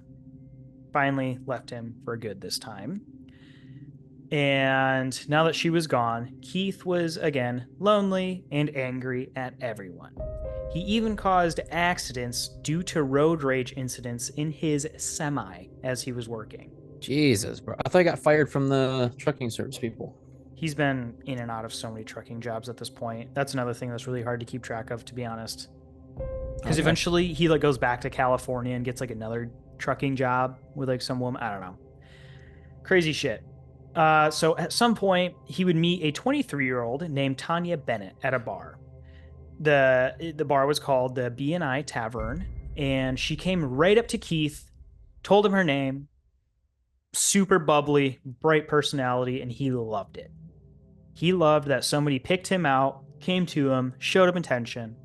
A: finally left him for good this time. And now that she was gone, Keith was again lonely and angry at everyone. He even caused accidents due to road rage incidents in his semi as he was working.
B: Jesus, bro. I thought I got fired from the trucking service people.
A: He's been in and out of so many trucking jobs at this point. That's another thing that's really hard to keep track of, to be honest. Because
B: Okay.
A: eventually he like goes back to California and gets like another trucking job with like some woman. I don't know. Crazy shit. So at some point he would meet a 23-year-old named Tanya Bennett at a bar. The bar was called the B&I Tavern, and she came right up to Keith, told him her name. Super bubbly, bright personality, and he loved it. He loved that somebody picked him out, came to him, showed him attention.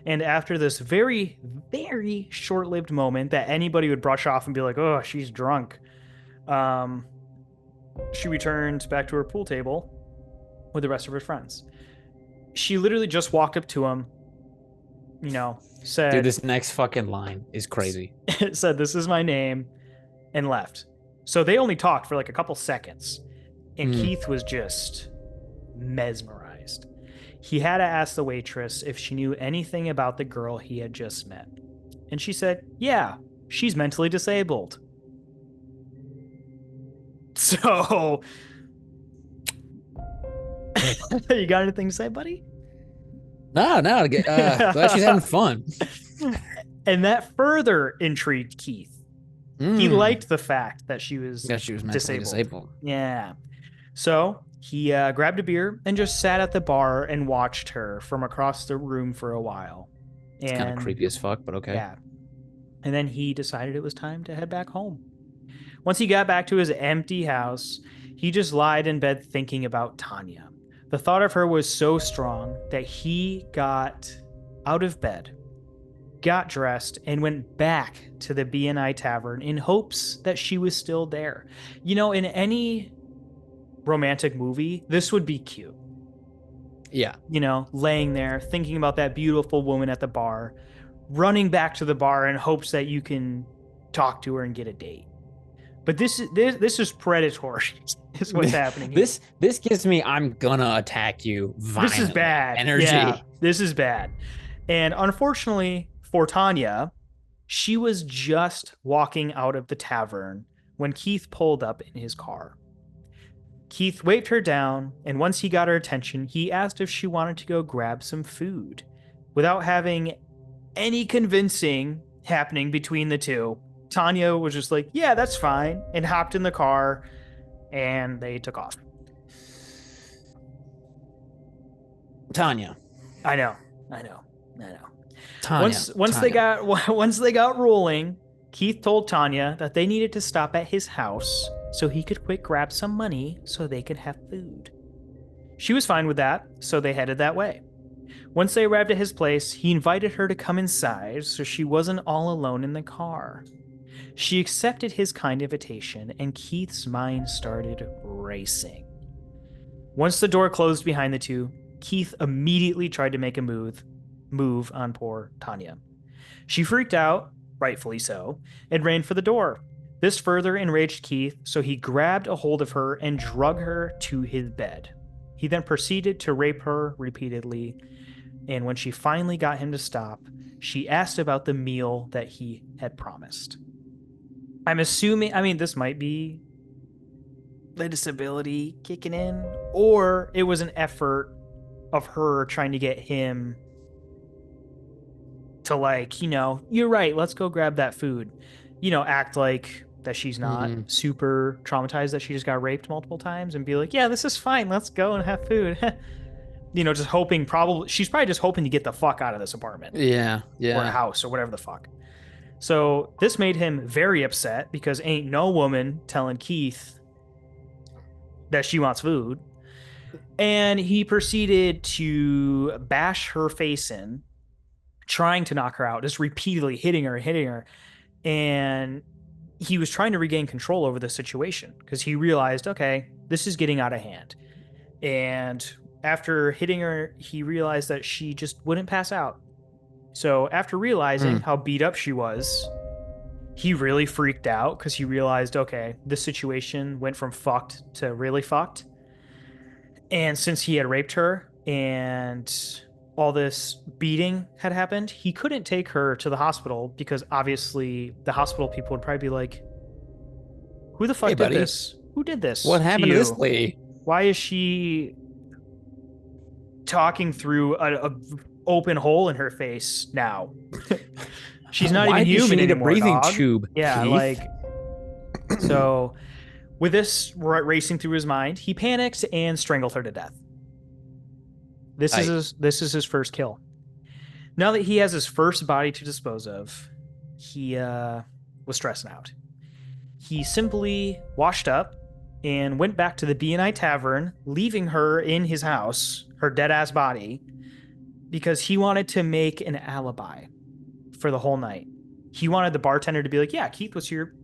A: And after this very, very short lived moment that anybody would brush off and be like, oh, she's drunk, she returned back to her pool table with the rest of her friends. She literally just walked up to him, said,
B: Dude, this next fucking line is crazy.
A: said, this is my name, and left. So they only talked for like a couple seconds. And Keith was just mesmerized. He had to ask the waitress if she knew anything about the girl he had just met. And she said, yeah, she's mentally disabled. So You got anything to say, buddy?
B: No, no. Glad she's having fun.
A: And that further intrigued Keith. He
B: Mm.
A: liked the fact that she was
B: Yeah, she was mentally disabled.
A: Yeah. So he grabbed a beer and just sat at the bar and watched her from across the room for a while.
B: It's kind of creepy as fuck, but okay.
A: Yeah. And then he decided it was time to head back home. Once he got back to his empty house, he just lied in bed thinking about Tanya. The thought of her was so strong that he got out of bed, got dressed, and went back to the B&I Tavern in hopes that she was still there. You know, in any romantic movie, this would be cute.
B: Yeah.
A: You know, laying there, thinking about that beautiful woman at the bar, running back to the bar in hopes that you can talk to her and get a date. But this is predatory. Is what's happening here.
B: This gives me I'm gonna attack you violently.
A: This is bad
B: energy.
A: Yeah, this is bad. And unfortunately for Tanya, she was just walking out of the tavern when Keith pulled up in his car. Keith waved her down, and once he got her attention, he asked if she wanted to go grab some food. Without having any convincing happening between the two, Tanya was just like, yeah, that's fine, and hopped in the car, and they took off.
B: Tanya.
A: I know.
B: Tanya.
A: Once they got rolling, Keith told Tanya that they needed to stop at his house so he could quick grab some money so they could have food. She was fine with that, so they headed that way. Once they arrived at his place, he invited her to come inside so she wasn't all alone in the car. She accepted his kind invitation, and Keith's mind started racing. Once the door closed behind the two, Keith immediately tried to make a move on poor Tanya. She freaked out, rightfully so, and ran for the door. This further enraged Keith, so he grabbed a hold of her and drug her to his bed. He then proceeded to rape her repeatedly, and when she finally got him to stop, she asked about the meal that he had promised. I'm assuming, this might be the disability kicking in, or it was an effort of her trying to get him to, you're right, let's go grab that food. Act like that she's not super traumatized that she just got raped multiple times and be like, yeah, this is fine, let's go and have food. Just hoping, she's probably just hoping to get the fuck out of this apartment.
B: Yeah.
A: Or a house or whatever the fuck. So this made him very upset because ain't no woman telling Keith that she wants food. And he proceeded to bash her face in, trying to knock her out, just repeatedly hitting her. And he was trying to regain control over the situation because he realized, okay, this is getting out of hand. And after hitting her, he realized that she just wouldn't pass out. So after realizing how beat up she was, he really freaked out because he realized, okay, this situation went from fucked to really fucked. And since he had raped her and all this beating had happened, he couldn't take her to the hospital because obviously the hospital people would probably be like, who the fuck did this? Who did this?
B: What happened to this lady?
A: Why is she talking through a open hole in her face now? She's not even human anymore.
B: Why does she need a breathing
A: dog.
B: tube?
A: Yeah,
B: Keith?
A: So with this racing through his mind, he panicked and strangled her to death. This is his first kill. Now that he has his first body to dispose of, he was stressing out. He simply washed up and went back to the B&I Tavern, leaving her in his house, her dead-ass body, because he wanted to make an alibi for the whole night. He wanted the bartender to be like, yeah, Keith was here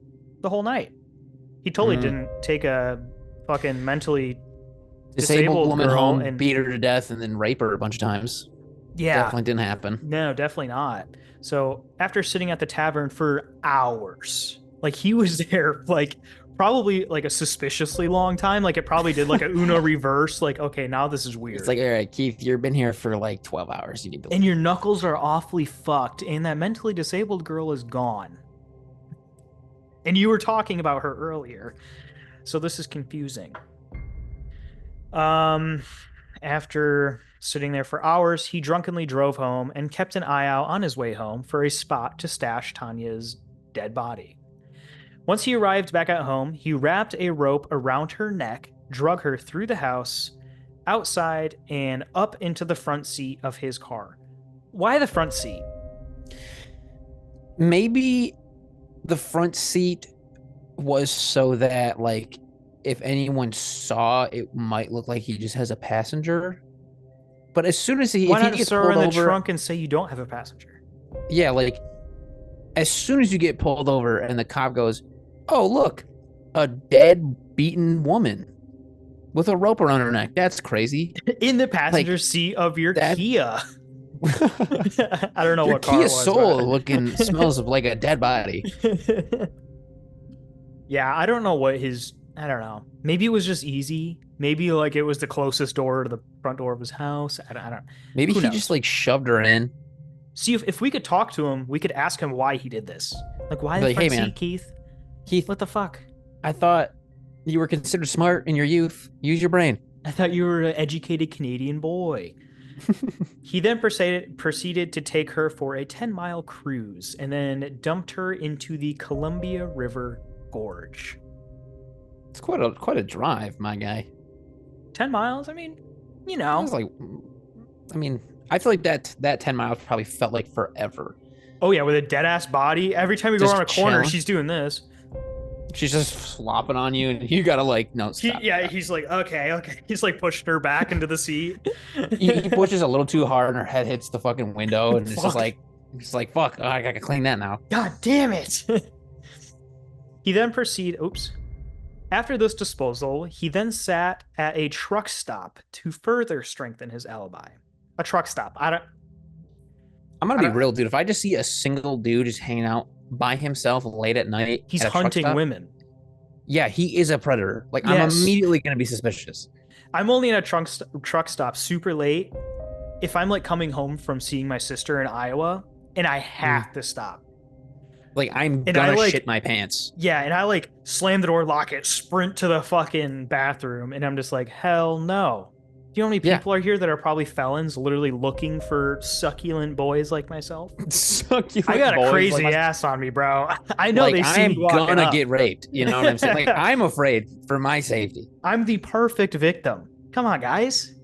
A: the whole night. He totally didn't take a fucking mentally disabled
B: woman
A: girl
B: home,
A: and
B: beat her to death, and then rape her a bunch of times.
A: Yeah.
B: Definitely didn't happen.
A: No, definitely not. So after sitting at the tavern for hours, he was there probably a suspiciously long time. It probably did a Uno reverse. Okay, now this is weird.
B: It's all right, Keith, you've been here for 12 hours. You need to leave.
A: And your knuckles are awfully fucked, and that mentally disabled girl is gone. And you were talking about her earlier. So this is confusing. After sitting there for hours, he drunkenly drove home and kept an eye out on his way home for a spot to stash Tanya's dead body. Once he arrived back at home, he wrapped a rope around her neck, drug her through the house, outside, and up into the front seat of his car. Why the front seat?
B: Maybe the front seat was so that, like, if anyone saw, it might look like he just has a passenger. But as soon as
A: Why
B: if
A: not
B: he
A: just
B: gets
A: throw her
B: pulled
A: in the
B: over,
A: trunk and say you don't have a passenger?
B: yeah, like as soon as you get pulled over and the cop goes, "Oh, look, a dead, beaten woman with a rope around her neck. That's crazy."
A: In the passenger
B: Like
A: seat of your
B: that.
A: Kia. I don't know
B: Your
A: what car
B: Kia
A: it was.
B: Soul looking smells like a dead body.
A: Yeah, I don't know what his. I don't know. Maybe it was just easy. Maybe like it was the closest door to the front door of his house. I don't.
B: Maybe
A: Who
B: he
A: knows?
B: just like shoved her in.
A: See if we could talk to him, we could ask him why he did this. Like why
B: Be
A: the
B: like,
A: front
B: "Hey, man.
A: seat, Keith?
B: Keith,
A: What the fuck?
B: I thought you were considered smart in your youth. Use your brain."
A: I thought you were an educated Canadian boy. He then proceeded to take her for a 10-mile cruise and then dumped her into the Columbia River Gorge.
B: It's quite a drive, my guy.
A: 10 miles? I mean, you
B: It
A: know.
B: was like, I mean, I feel like that 10 miles probably felt like forever.
A: Oh, yeah, with a dead ass body. Every time you go
B: Just
A: around a corner,
B: chilling.
A: she's doing this.
B: She's just flopping on you, and you gotta like, no, stop.
A: Yeah,
B: stop.
A: he's like, okay. He's like pushing her back into the seat.
B: He pushes a little too hard, and her head hits the fucking window, and it's just like, fuck, oh, I gotta clean that now.
A: God damn it. He then proceeded. Oops. After this disposal, he then sat at a truck stop to further strengthen his alibi. A truck stop.
B: I'm gonna be real, dude. If I just see a single dude just hanging out by himself late at night,
A: He's
B: at a truck
A: hunting
B: stop,
A: women.
B: yeah, he is a predator. Like, I'm
A: Yes.
B: immediately gonna be suspicious.
A: I'm only in a truck stop super late if I'm like coming home from seeing my sister in Iowa and I have to stop.
B: Like, I'm
A: And
B: gonna
A: I, like-
B: shit my pants.
A: Yeah, and I like slam the door, lock it, sprint to the fucking bathroom, and I'm just like, hell no. Do you know how many
B: Yeah.
A: people are here that are probably felons literally looking for succulent boys like myself? I got a crazy ass on me, bro. I know
B: like,
A: they see
B: I'm
A: me walking
B: gonna
A: up.
B: get raped. You know what I'm saying? Like, I'm afraid for my safety.
A: I'm the perfect victim. Come on, guys.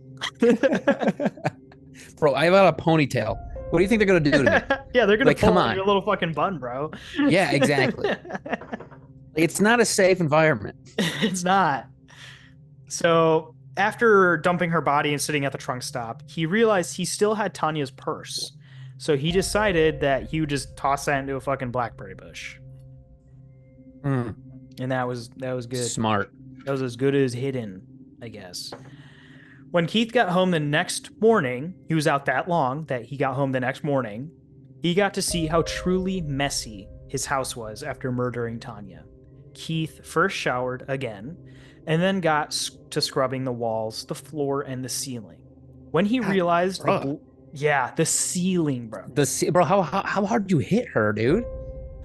B: Bro, I have a ponytail. What do you think they're gonna do to me?
A: Yeah, they're gonna
B: Like,
A: pull
B: come
A: out
B: on.
A: your little fucking bun, bro.
B: Yeah, exactly. It's not a safe environment.
A: It's not. So after dumping her body and sitting at the trunk stop, he realized he still had Tanya's purse. So he decided that he would just toss that into a fucking blackberry bush.
B: Mm,
A: And that was good.
B: smart.
A: That was as good as hidden, I guess. When Keith got home the next morning, he was out that long that he got home the next morning. He got to see how truly messy his house was after murdering Tanya. Keith first showered again and then got to scrubbing the walls, the floor, and the ceiling. When he
B: God,
A: realized
B: bruh.
A: the ceiling, bro.
B: Bro, how hard did you hit her, dude?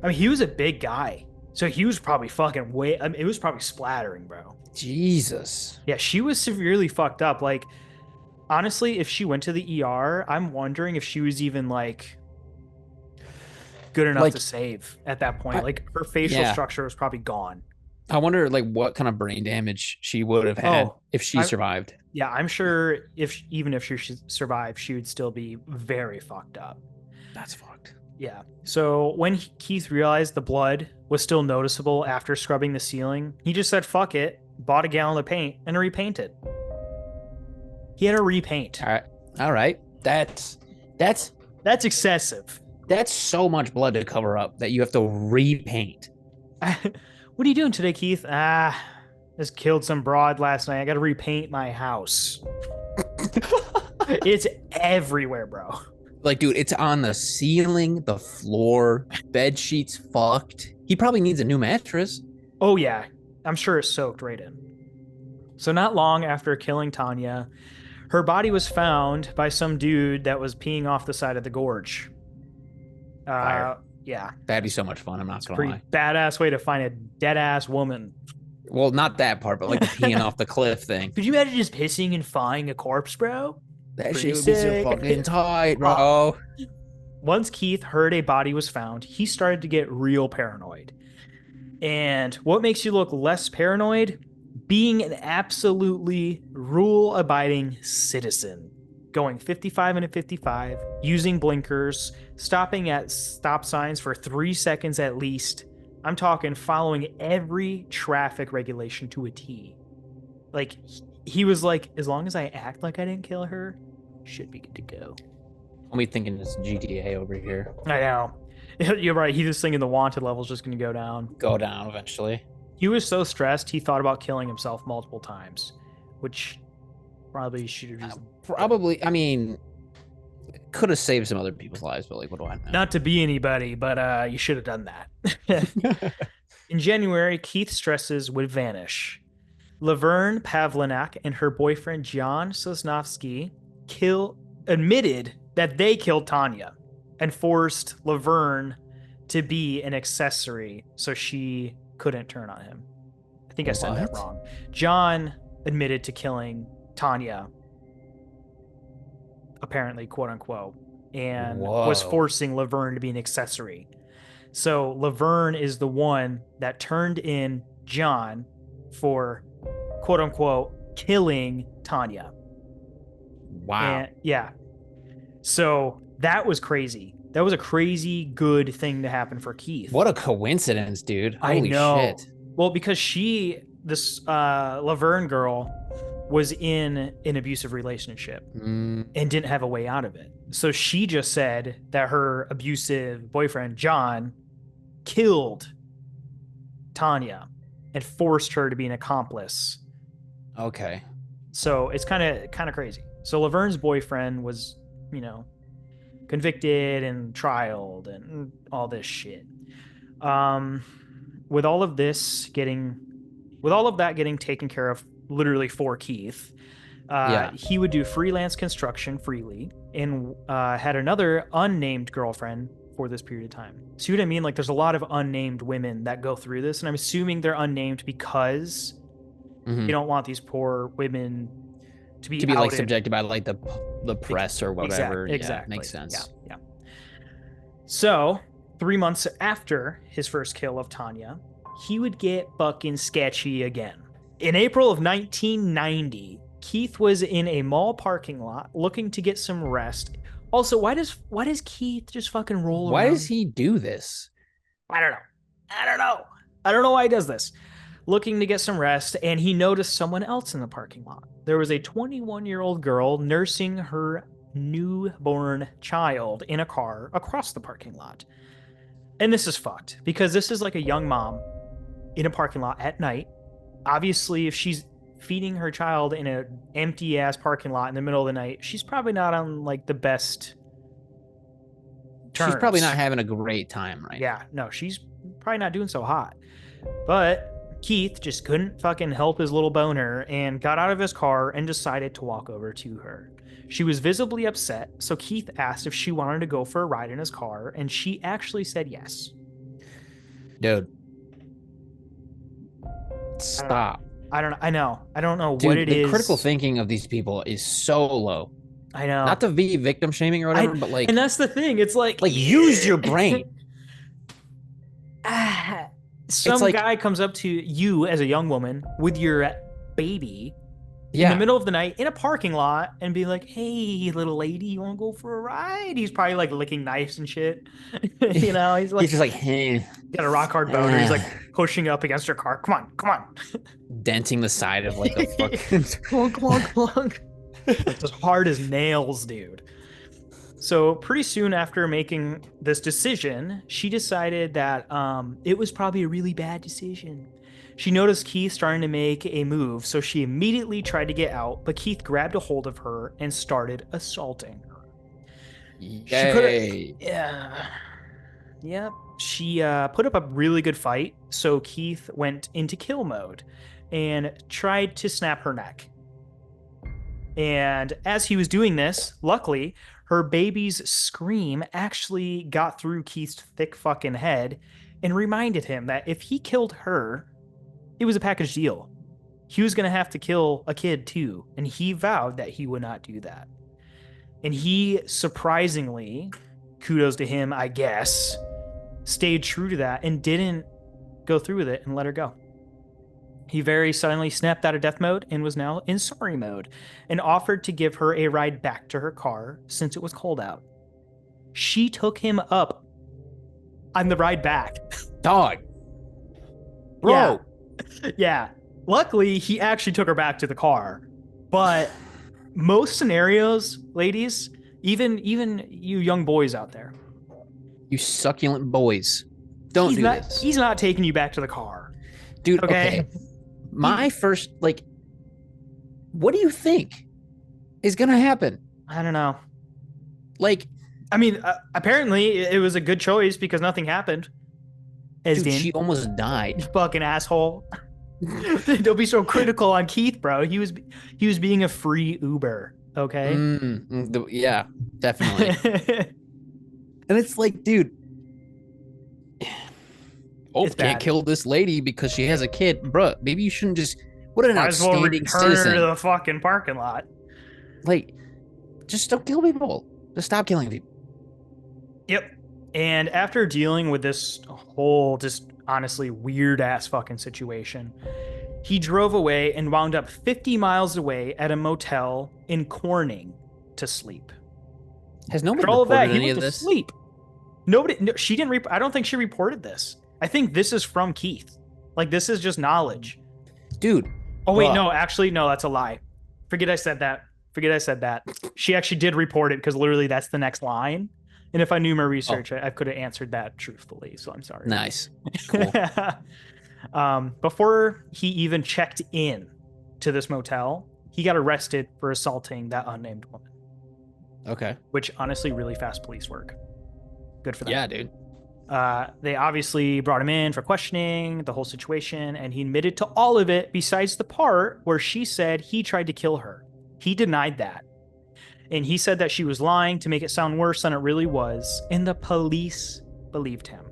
A: I mean, he was a big guy. So he was probably fucking it was probably splattering, bro.
B: Jesus.
A: Yeah, she was severely fucked up. Like, honestly, if she went to the ER, I'm wondering if she was even like good enough
B: Like,
A: to save at that point. Like, her facial
B: yeah.
A: structure was probably gone.
B: I wonder, like, what kind of brain damage she would have had if she survived.
A: Yeah, I'm sure even if she survived, she would still be very fucked up.
B: That's fucked.
A: Yeah. So when Keith realized the blood was still noticeable after scrubbing the ceiling, he just said, fuck it, bought a gallon of paint, and repainted. He had to repaint.
B: All right. That's
A: excessive.
B: That's so much blood to cover up that you have to repaint.
A: What are you doing today, Keith? Just killed some broad last night. I got to repaint my house. It's everywhere, bro.
B: Like, dude, it's on the ceiling, the floor, bed sheets fucked. He probably needs a new mattress.
A: Oh, yeah. I'm sure it's soaked right in. So not long after killing Tanya, her body was found by some dude that was peeing off the side of the gorge.
B: Fire.
A: Yeah.
B: That'd be so much fun. I'm not gonna lie.
A: Pretty badass way to find a dead ass woman.
B: Well, not that part, but like the peeing off the cliff thing.
A: Could you imagine just pissing and flying a corpse, bro?
B: That
A: Pretty
B: shit would be so
A: sick.
B: fucking tight,
A: Uh,
B: bro.
A: Once Keith heard a body was found, he started to get real paranoid. And what makes you look less paranoid? Being an absolutely rule abiding citizen. Going 55 and a 55, using blinkers, stopping at stop signs for 3 seconds at least. I'm talking following every traffic regulation to a T. Like, he was like, as long as I act like I didn't kill her, should be good to go.
B: I'll be thinking it's GTA over here.
A: I know. You're right. He was thinking the wanted level is just going to go down.
B: Go down eventually.
A: He was so stressed, he thought about killing himself multiple times, which probably should have just.
B: Probably, I mean, could have saved some other people's lives, but like, what do I know?
A: Not to be anybody, but you should have done that. In January, Keith's stresses would vanish. Laverne Pavlinac and her boyfriend John Sosnovsky admitted that they killed Tanya and forced Laverne to be an accessory so she couldn't turn on him. I think I said that wrong. John admitted to killing Tanya, apparently, quote unquote, and was forcing Laverne to be an accessory. So Laverne is the one that turned in John for, quote unquote, killing Tanya.
B: Wow.
A: And, yeah. So that was crazy. That was a crazy good thing to happen for Keith.
B: What a coincidence, dude. Holy
A: I know.
B: Shit.
A: Well, because this Laverne girl was in an abusive relationship and didn't have a way out of it. So she just said that her abusive boyfriend, John, killed Tanya and forced her to be an accomplice.
B: Okay.
A: So it's kind of crazy. So Laverne's boyfriend was, convicted and trialed and all this shit. With all of that getting taken care of literally for Keith, he would do freelance construction freely and had another unnamed girlfriend for this period of time. See what I mean? Like, there's a lot of unnamed women that go through this, and I'm assuming they're unnamed because they don't want these poor women to be
B: like subjected by like the press or whatever.
A: Exactly.
B: Yeah, makes sense.
A: Yeah. So 3 months after his first kill of Tanya, he would get fucking sketchy again. In April of 1990, Keith was in a mall parking lot looking to get some rest. Also, why does Keith just fucking roll around?
B: Why does he do this?
A: I don't know. I don't know why he does this. Looking to get some rest, and he noticed someone else in the parking lot. There was a 21-year-old girl nursing her newborn child in a car across the parking lot. And this is fucked, because this is like a young mom in a parking lot at night. Obviously, if she's feeding her child in an empty-ass parking lot in the middle of the night, she's probably not on, like, the best terms.
B: She's probably not having a great time right now.
A: Yeah, no, she's probably not doing so hot. But Keith just couldn't fucking help his little boner and got out of his car and decided to walk over to her. She was visibly upset, so Keith asked if she wanted to go for a ride in his car, and she actually said yes.
B: Dude. Stop.
A: I don't know
B: Dude,
A: what it is.
B: The critical thinking of these people is so low.
A: I know.
B: Not to be victim shaming or whatever, but like,
A: and that's the thing. It's like
B: use your brain.
A: Some guy comes up to you as a young woman with your baby in the middle of the night in a parking lot and be like, "Hey, little lady, you want to go for a ride?" He's probably like licking knives and shit. He's like,
B: he's just like, "Hey,
A: got a rock hard boner." He's like pushing up against her car. Come on.
B: Denting the side of like a fucking
A: clunk. It's as hard as nails, dude. So pretty soon after making this decision, she decided that it was probably a really bad decision. She noticed Keith starting to make a move, so she immediately tried to get out, but Keith grabbed a hold of her and started assaulting her.
B: Yay.
A: She put up a really good fight, so Keith went into kill mode and tried to snap her neck. And as he was doing this, luckily, her baby's scream actually got through Keith's thick fucking head and reminded him that if he killed her, it was a package deal. He was going to have to kill a kid too, and he vowed that he would not do that. And he surprisingly, kudos to him, I guess, stayed true to that and didn't go through with it and let her go. He very suddenly snapped out of death mode and was now in sorry mode and offered to give her a ride back to her car since it was cold out. She took him up on the ride back.
B: Dog. Bro.
A: Yeah. Luckily, he actually took her back to the car. But most scenarios, ladies, even you young boys out there,
B: You succulent boys. Don't do this.
A: He's not taking you back to the car.
B: Dude, okay. My first, like, what do you think is going to happen?
A: I don't know.
B: Like,
A: I mean, apparently it was a good choice because nothing happened.
B: Dude, she almost died.
A: You fucking asshole. Don't be so critical on Keith, bro. He was being a free Uber, okay?
B: Yeah, definitely. And it's like, dude, can't kill this lady because she has a kid, bro. Maybe you shouldn't just. What an outstanding citizen.
A: Her to the fucking parking lot.
B: Like, just don't kill people. Just stop killing people.
A: Yep. And after dealing with this whole just honestly weird ass fucking situation, he drove away and wound up 50 miles away at a motel in Corning to sleep.
B: Has nobody reported any of this?
A: Sleep. Nobody. No, she didn't. I don't think she reported this. I think this is from Keith. Like, this is just knowledge,
B: dude.
A: Oh wait, no. Actually, no. That's a lie. Forget I said that. She actually did report it because literally that's the next line. And if I knew my research, I could have answered that truthfully. So I'm sorry.
B: Nice. Cool.
A: Before he even checked in to this motel, he got arrested for assaulting that unnamed woman.
B: Okay.
A: Which honestly, really fast police work. Good for them.
B: Yeah, dude.
A: They obviously brought him in for questioning the whole situation, and he admitted to all of it besides the part where she said he tried to kill her. He denied that. And he said that she was lying to make it sound worse than it really was, and the police believed him.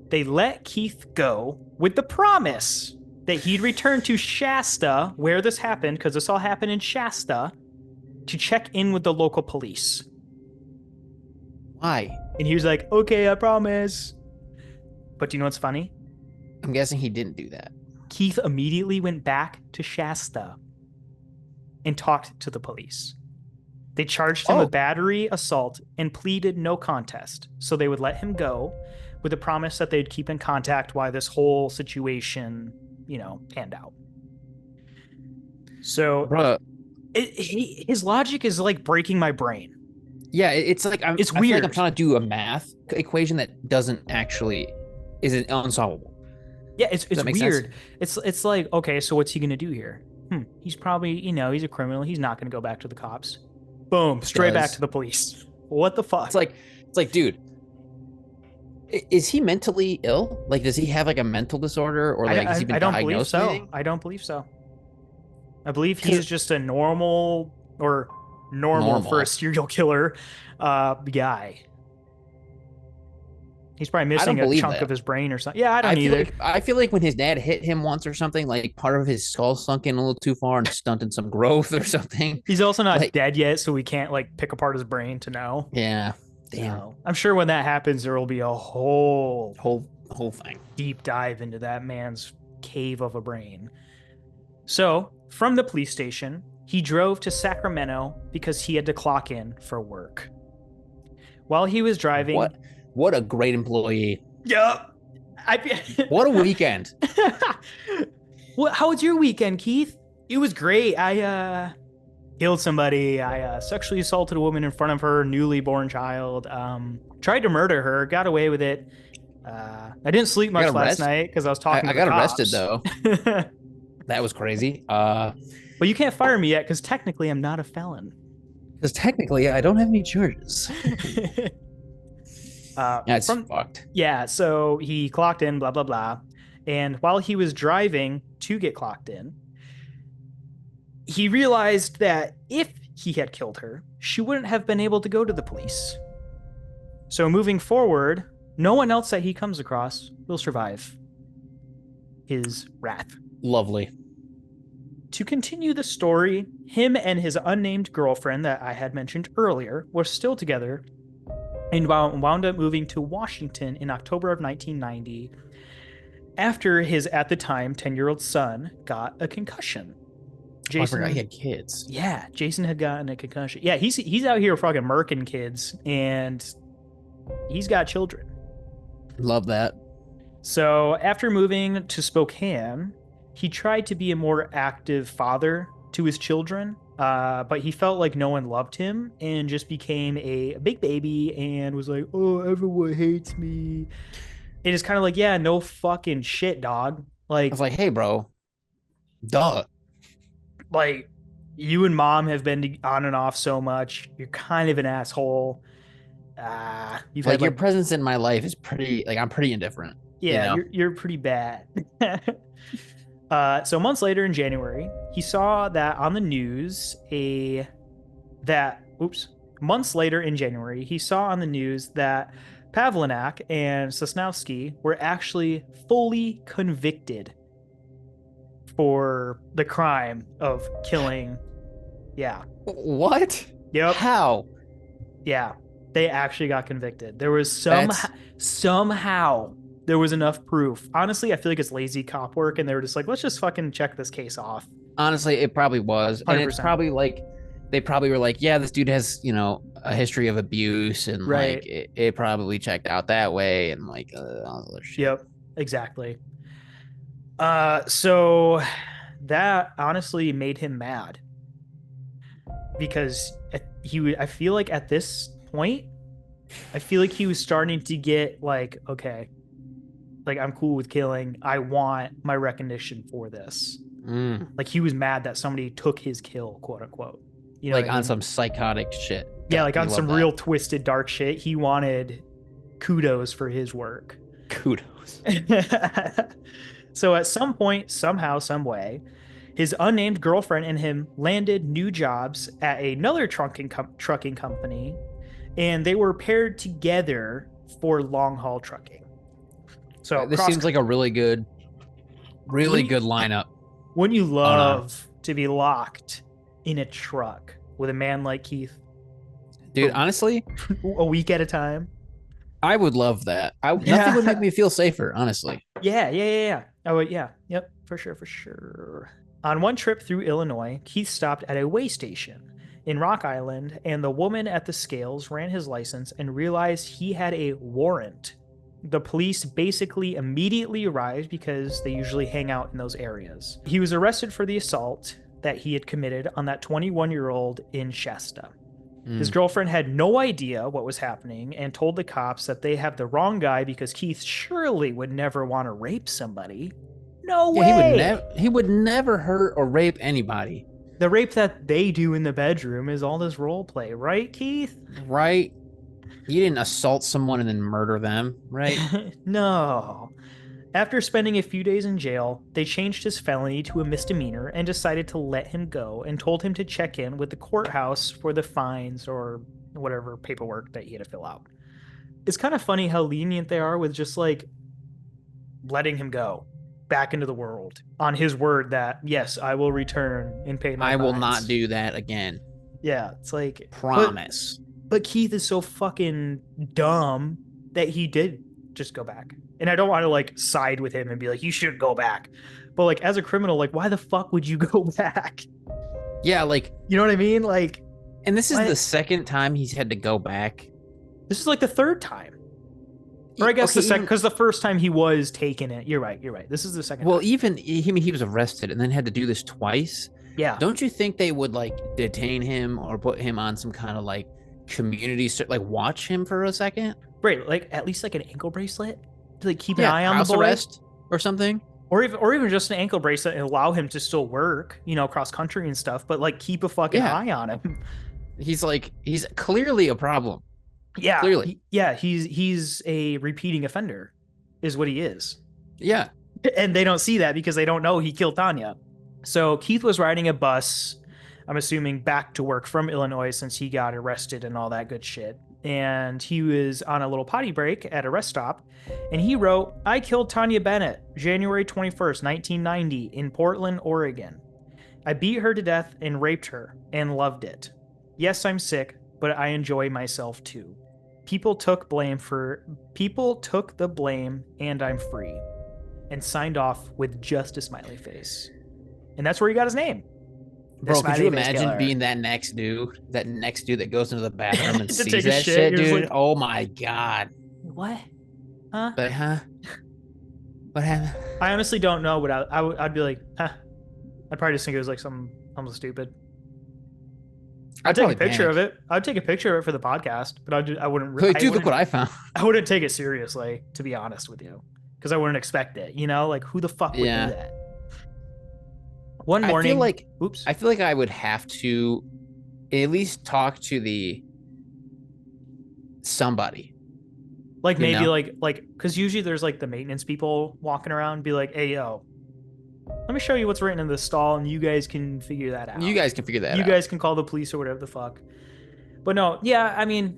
A: They let Keith go with the promise that he'd return to Shasta, where this happened, because this all happened in Shasta, to check in with the local police.
B: Why?
A: And he was like, okay, I promise. But do you know what's funny?
B: I'm guessing he didn't do that.
A: Keith immediately went back to Shasta and talked to the police. They charged him with battery, assault, and pleaded no contest. So they would let him go with the promise that they'd keep in contact while this whole situation, panned out. So,
B: bro,
A: his logic is like breaking my brain.
B: Yeah, it's like
A: it's
B: I
A: weird.
B: Feel like I'm trying to do a math equation that isn't unsolvable.
A: Yeah, it's weird. It's like, okay, so what's he gonna do here? He's probably, he's a criminal. He's not gonna go back to the cops. Boom, straight back to the police. What the fuck?
B: It's like, dude, is he mentally ill? Like, does he have like a mental disorder, or like has he been diagnosed?
A: I don't believe so. I believe he is just a normal for a serial killer guy. He's probably missing a chunk of his brain or something. Yeah, I don't either.
B: I feel like when his dad hit him once or something, like part of his skull sunk in a little too far and stunted some growth or something.
A: He's also not dead yet, so we can't like pick apart his brain to know.
B: Yeah. Damn.
A: So, I'm sure when that happens, there will be a whole
B: thing.
A: Deep dive into that man's cave of a brain. So, from the police station, he drove to Sacramento because he had to clock in for work. While he was driving...
B: What a great employee.
A: Yep.
B: What a weekend.
A: How was your weekend, Keith? It was great. I killed somebody. I sexually assaulted a woman in front of her newly born child. Tried to murder her. Got away with it. I didn't sleep much last night because I was talking to the cops.
B: Arrested, though. That was crazy.
A: But you can't fire me yet because technically I'm not a felon.
B: Because technically I don't have any charges. That's fucked.
A: Yeah, so he clocked in, blah, blah, blah. And while he was driving to get clocked in, he realized that if he had killed her, she wouldn't have been able to go to the police. So moving forward, no one else that he comes across will survive. his wrath.
B: Lovely.
A: To continue the story, him and his unnamed girlfriend that I had mentioned earlier were still together and wound up moving to Washington in October of 1990 after his, at the time, 10-year-old son got a concussion.
B: I forgot he had kids.
A: Yeah, Jason had gotten a concussion. Yeah, he's out here fucking murking kids, and he's got children.
B: Love that.
A: So after moving to Spokane, he tried to be a more active father to his children, but he felt like no one loved him and just became a big baby and was like, oh, everyone hates me. It is kind of like, yeah, no fucking shit, dog.
B: I was like, hey, bro. Duh.
A: Like, you and mom have been on and off so much. You're kind of an asshole. You've
B: like
A: had
B: your presence in my life is pretty, like, I'm pretty indifferent.
A: Yeah,
B: you know?
A: you're pretty bad. So months later in January, he saw that on the news months later in January, he saw on the news that Pavlinac and Sosnowski were actually fully convicted for the crime of killing. Yeah.
B: What?
A: Yep.
B: How?
A: Yeah. They actually got convicted. There was somehow there was enough proof. Honestly, I feel like it's lazy cop work, and they were just like, let's just fucking check this case off.
B: Honestly, it probably was. 100%. And it's probably like, they probably were like, yeah, this dude has, a history of abuse, and
A: right.
B: like it probably checked out that way, and like all the shit.
A: Yep, exactly. So that honestly made him mad because I feel like at this point, I feel like he was starting to get like, okay, like I'm cool with killing. I want my recognition for this. Like he was mad that somebody took his kill, quote unquote. You know,
B: like on some psychotic shit.
A: Yeah, like on some real twisted dark shit. He wanted kudos for his work.
B: Kudos.
A: So at some point, somehow, some way, his unnamed girlfriend and him landed new jobs at another trucking company, and they were paired together for long haul trucking. So
B: this seems like a really good lineup.
A: Wouldn't you love to be locked in a truck with a man like Keith?
B: Dude, honestly,
A: a week at a time.
B: I would love that. Nothing would make me feel safer, honestly.
A: Yeah. Oh, yeah. Yep, for sure. On one trip through Illinois, Keith stopped at a weigh station in Rock Island, and the woman at the scales ran his license and realized he had a warrant. The police basically immediately arrived because they usually hang out in those areas. He was arrested for the assault that he had committed on that 21-year-old in Shasta. His girlfriend had no idea what was happening and told the cops that they have the wrong guy because Keith surely would never want to rape somebody. No way!
B: He would never hurt or rape anybody.
A: The rape that they do in the bedroom is all this role play, right, Keith?
B: Right. He didn't assault someone and then murder them, right?
A: No. After spending a few days in jail, they changed his felony to a misdemeanor and decided to let him go and told him to check in with the courthouse for the fines or whatever paperwork that he had to fill out. It's kind of funny how lenient they are with just like letting him go back into the world on his word that, yes, I will return and pay my fines.
B: I will not do that again.
A: Yeah, it's like...
B: Promise.
A: But Keith is so fucking dumb that he did just go back. And I don't want to like side with him and be like, you shouldn't go back. But like as a criminal, like why the fuck would you go back?
B: Yeah, like,
A: you know what I mean? Like,
B: and this is the second time he's had to go back.
A: This is like the third time. Or I guess the second, because the first time he was taking it. You're right. This is the second time.
B: Even he was arrested and then had to do this twice.
A: Yeah.
B: Don't you think they would like detain him or put him on some kind of like community, like watch him for a second?
A: Right, like at least like an ankle bracelet to like keep an eye on the boy,
B: arrest or something,
A: or even just an ankle bracelet and allow him to still work, cross country and stuff, but like keep a fucking eye on him.
B: He's clearly a problem.
A: Yeah,
B: clearly.
A: He's a repeating offender, is what he is.
B: Yeah,
A: and they don't see that because they don't know he killed Tanya. So Keith was riding a bus, I'm assuming back to work from Illinois since he got arrested and all that good shit. and he was on a little potty break at a rest stop, and he wrote, "I killed Tanya Bennett, January 21st, 1990, in Portland, Oregon. I beat her to death and raped her and loved it. Yes, I'm sick, but I enjoy myself too. People took the blame and I'm free." And signed off with just a smiley face. And that's where he got his name.
B: Bro, could you imagine being that next dude that goes into the bathroom and sees that shit, dude? Like, oh my God.
A: What? Huh?
B: But, what happened?
A: I honestly don't know, but I'd be like, huh. I'd probably just think it was like something stupid. I'd take a picture of it. I'd take a picture of it for the podcast, but I wouldn't.
B: Hey, dude, look what I found.
A: I wouldn't take it seriously, to be honest with you, because I wouldn't expect it. You know, like who the fuck would do that? One morning,
B: I feel like I would have to at least talk to somebody.
A: Like maybe because usually there's like the maintenance people walking around, be like, "Hey, yo, let me show you what's written in the stall, and you guys can figure that out.
B: You guys can figure that out.
A: You guys can call the police or whatever the fuck." But no, yeah, I mean,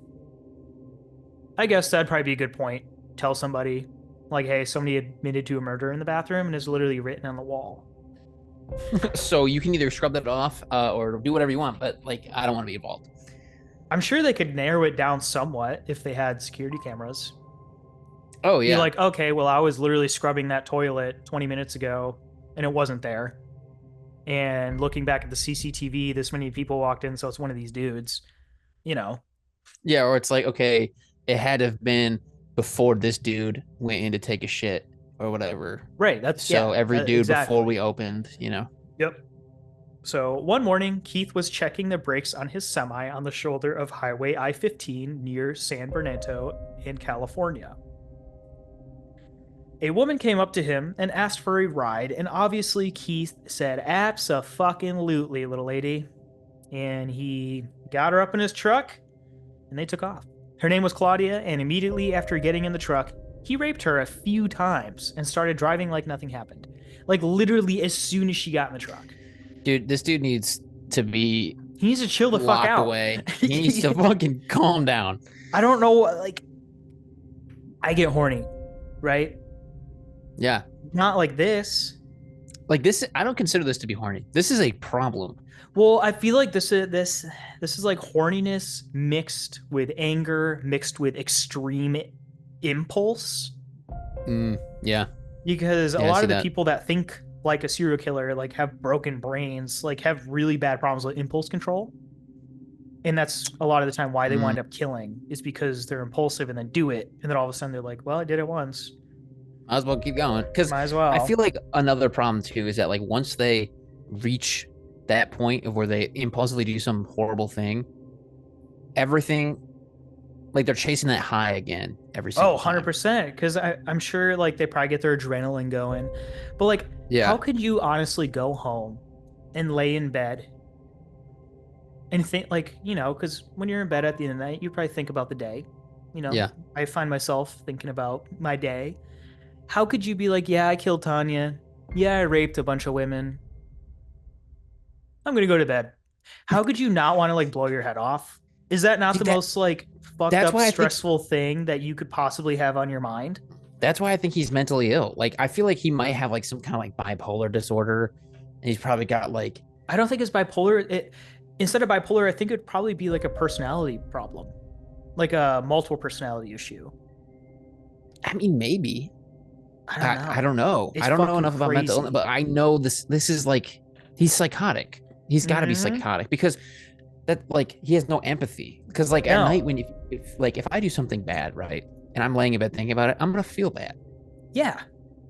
A: I guess that'd probably be a good point. Tell somebody, like, "Hey, somebody admitted to a murder in the bathroom, and it's literally written on the wall."
B: So you can either scrub that off or do whatever you want, but like, I don't want to be involved.
A: I'm sure they could narrow it down somewhat if they had security cameras.
B: Oh yeah.
A: You're like, okay, well, I was literally scrubbing that toilet 20 minutes ago, and it wasn't there. And looking back at the CCTV, this many people walked in, so it's one of these dudes. You know.
B: Yeah, or it's like, okay, it had to have been before this dude went in to take a shit or whatever.
A: Right.
B: Every dude before we opened, you know.
A: Yep. So one morning, Keith was checking the brakes on his semi on the shoulder of Highway I-15 near San Bernardino in California. A woman came up to him and asked for a ride, and obviously Keith said, "Abso-fucking-lutely, little lady." And he got her up in his truck, and they took off. Her name was Claudia, and immediately after getting in the truck, he raped her a few times and started driving like nothing happened. Like literally as soon as she got in the truck.
B: Dude, this dude needs to be...
A: He needs to chill the fuck out.
B: Away. He needs to fucking calm down.
A: I don't know, like... I get horny, right?
B: Yeah.
A: Not like this.
B: Like this, I don't consider this to be horny. This is a problem.
A: Well, I feel like this is like horniness mixed with anger, mixed with extreme impulse.
B: Yeah.
A: Because a lot of the people that think like a serial killer, like have broken brains, like have really bad problems with impulse control. And that's a lot of the time why they wind up killing, is because they're impulsive and then do it. And then all of a sudden they're like, well, I did it once.
B: Might as well keep going. Because
A: might as well.
B: I feel like another problem too is that like once they reach that point of where they impulsively do some horrible thing, everything, like they're chasing that high again every single time.
A: 100%. Because I'm sure like they probably get their adrenaline going. But like, how could you honestly go home and lay in bed and think, like, you know, because when you're in bed at the end of the night, you probably think about the day. You know, I find myself thinking about my day. How could you be like, yeah, I killed Tanya. Yeah, I raped a bunch of women. I'm going to go to bed. How could you not want to like blow your head off? Is that not the most like fucked up, stressful thing that you could possibly have on your mind?
B: That's why I think he's mentally ill. Like, I feel like he might have like some kind of like bipolar disorder. And he's probably got like...
A: I don't think it's bipolar. Instead of bipolar, I think it'd probably be like a personality problem. Like a multiple personality issue.
B: I mean, maybe. I don't know.
A: It's
B: I don't know enough
A: crazy.
B: about mental illness, but I know this is like, he's psychotic. He's got to be psychotic because that, like, he has no empathy. Because like at night when if I do something bad, right, and I'm laying in bed thinking about it, I'm gonna feel bad.
A: Yeah,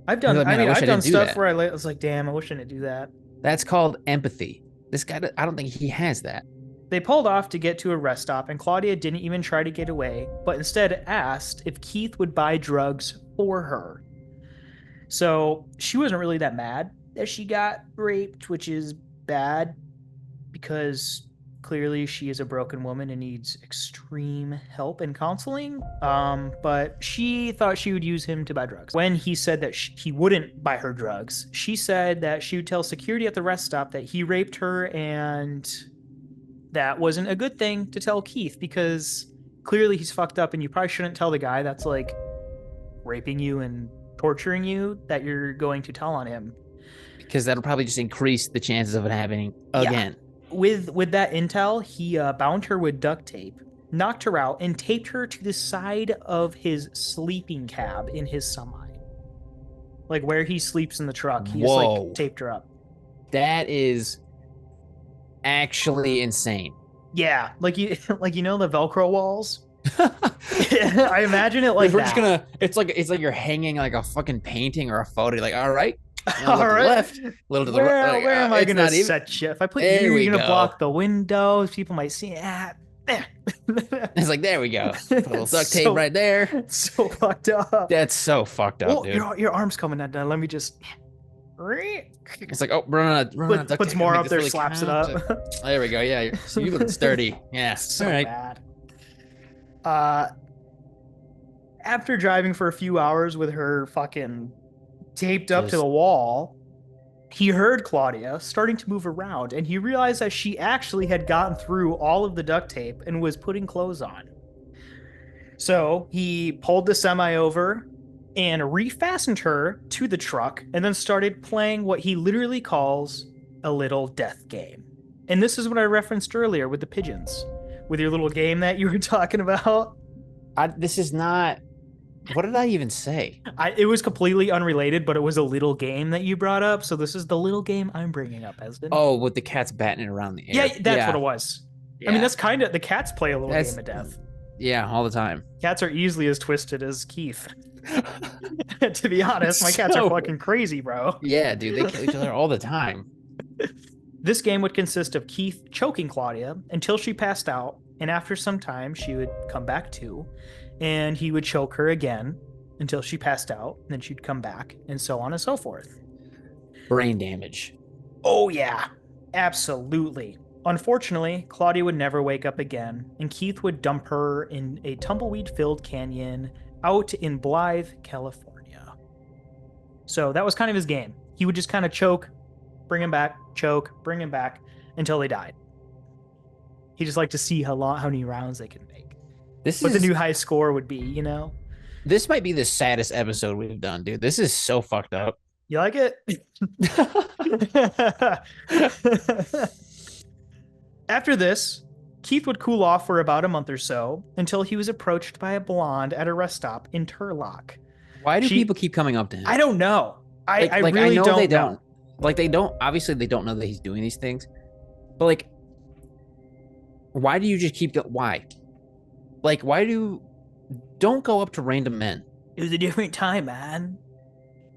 A: I've done. Like, I've done stuff where I was like, damn, I wish I didn't do that.
B: That's called empathy. This guy, I don't think he has that.
A: They pulled off to get to a rest stop, and Claudia didn't even try to get away, but instead asked if Keith would buy drugs for her. So she wasn't really that mad that she got raped, which is bad because clearly she is a broken woman and needs extreme help and counseling. But she thought she would use him to buy drugs. When he said that he wouldn't buy her drugs, she said that she would tell security at the rest stop that he raped her, and that wasn't a good thing to tell Keith because clearly he's fucked up, and you probably shouldn't tell the guy that's like raping you and torturing you that you're going to tell on him.
B: Because that'll probably just increase the chances of it happening again.
A: With that intel, he bound her with duct tape, knocked her out, and taped her to the side of his sleeping cab in his semi. Like where he sleeps in the truck, he just like taped her up.
B: That is actually insane.
A: Yeah, like the Velcro walls. I imagine it like
B: we're
A: that.
B: Just gonna. It's like you're hanging like a fucking painting or a photo. You're like, all right,
A: all right,
B: left, a little to the right. Like,
A: where am I gonna set you? If I put you, you're gonna block the windows. People might see it.
B: It's like, there we go. Put a little duct tape right there.
A: It's so fucked up.
B: That's so fucked up, dude.
A: Your arm's coming out. Let me just.
B: It's like, oh, run on
A: puts more up there, really slaps it up.
B: There we go. Yeah, so you look sturdy. Yeah,
A: so all right. Bad. After driving for a few hours with her fucking taped up to the wall, he heard Claudia starting to move around, and he realized that she actually had gotten through all of the duct tape and was putting clothes on. So he pulled the semi over and refastened her to the truck, and then started playing what he literally calls a little death game. And this is what I referenced earlier with the pigeons, with your little game that you were talking about.
B: This is not... What did I even say?
A: It was completely unrelated, but it was a little game that you brought up. So this is the little game I'm bringing up, Esden.
B: Oh, with the cats batting it around the air.
A: Yeah, that's what it was. Yeah. I mean, that's kind of... The cats play a little game of death.
B: Yeah, all the time.
A: Cats are easily as twisted as Keith. To be honest, my cats are fucking crazy, bro.
B: Yeah, dude, they kill each other all the time.
A: This game would consist of Keith choking Claudia until she passed out, and after some time, she would come back to, and he would choke her again until she passed out, and then she'd come back, and so on and so forth.
B: Brain damage.
A: Oh, yeah. Absolutely. Unfortunately, Claudia would never wake up again, and Keith would dump her in a tumbleweed-filled canyon out in Blythe, California. So that was kind of his game. He would just kind of choke, bring him back, choke, bring him back until they died. He just liked to see how many rounds they could make. What the new high score would be, you know?
B: This might be the saddest episode we've done, dude. This is so fucked up.
A: You like it? After this, Keith would cool off for about a month or so until he was approached by a blonde at a rest stop in Turlock.
B: Why do people keep coming up to him?
A: I don't know. I really
B: know
A: don't
B: they
A: know.
B: Don't. Like, they don't, obviously they don't know that he's doing these things, but like, why do you just keep why? Like, don't go up to random men.
A: It was a different time, man.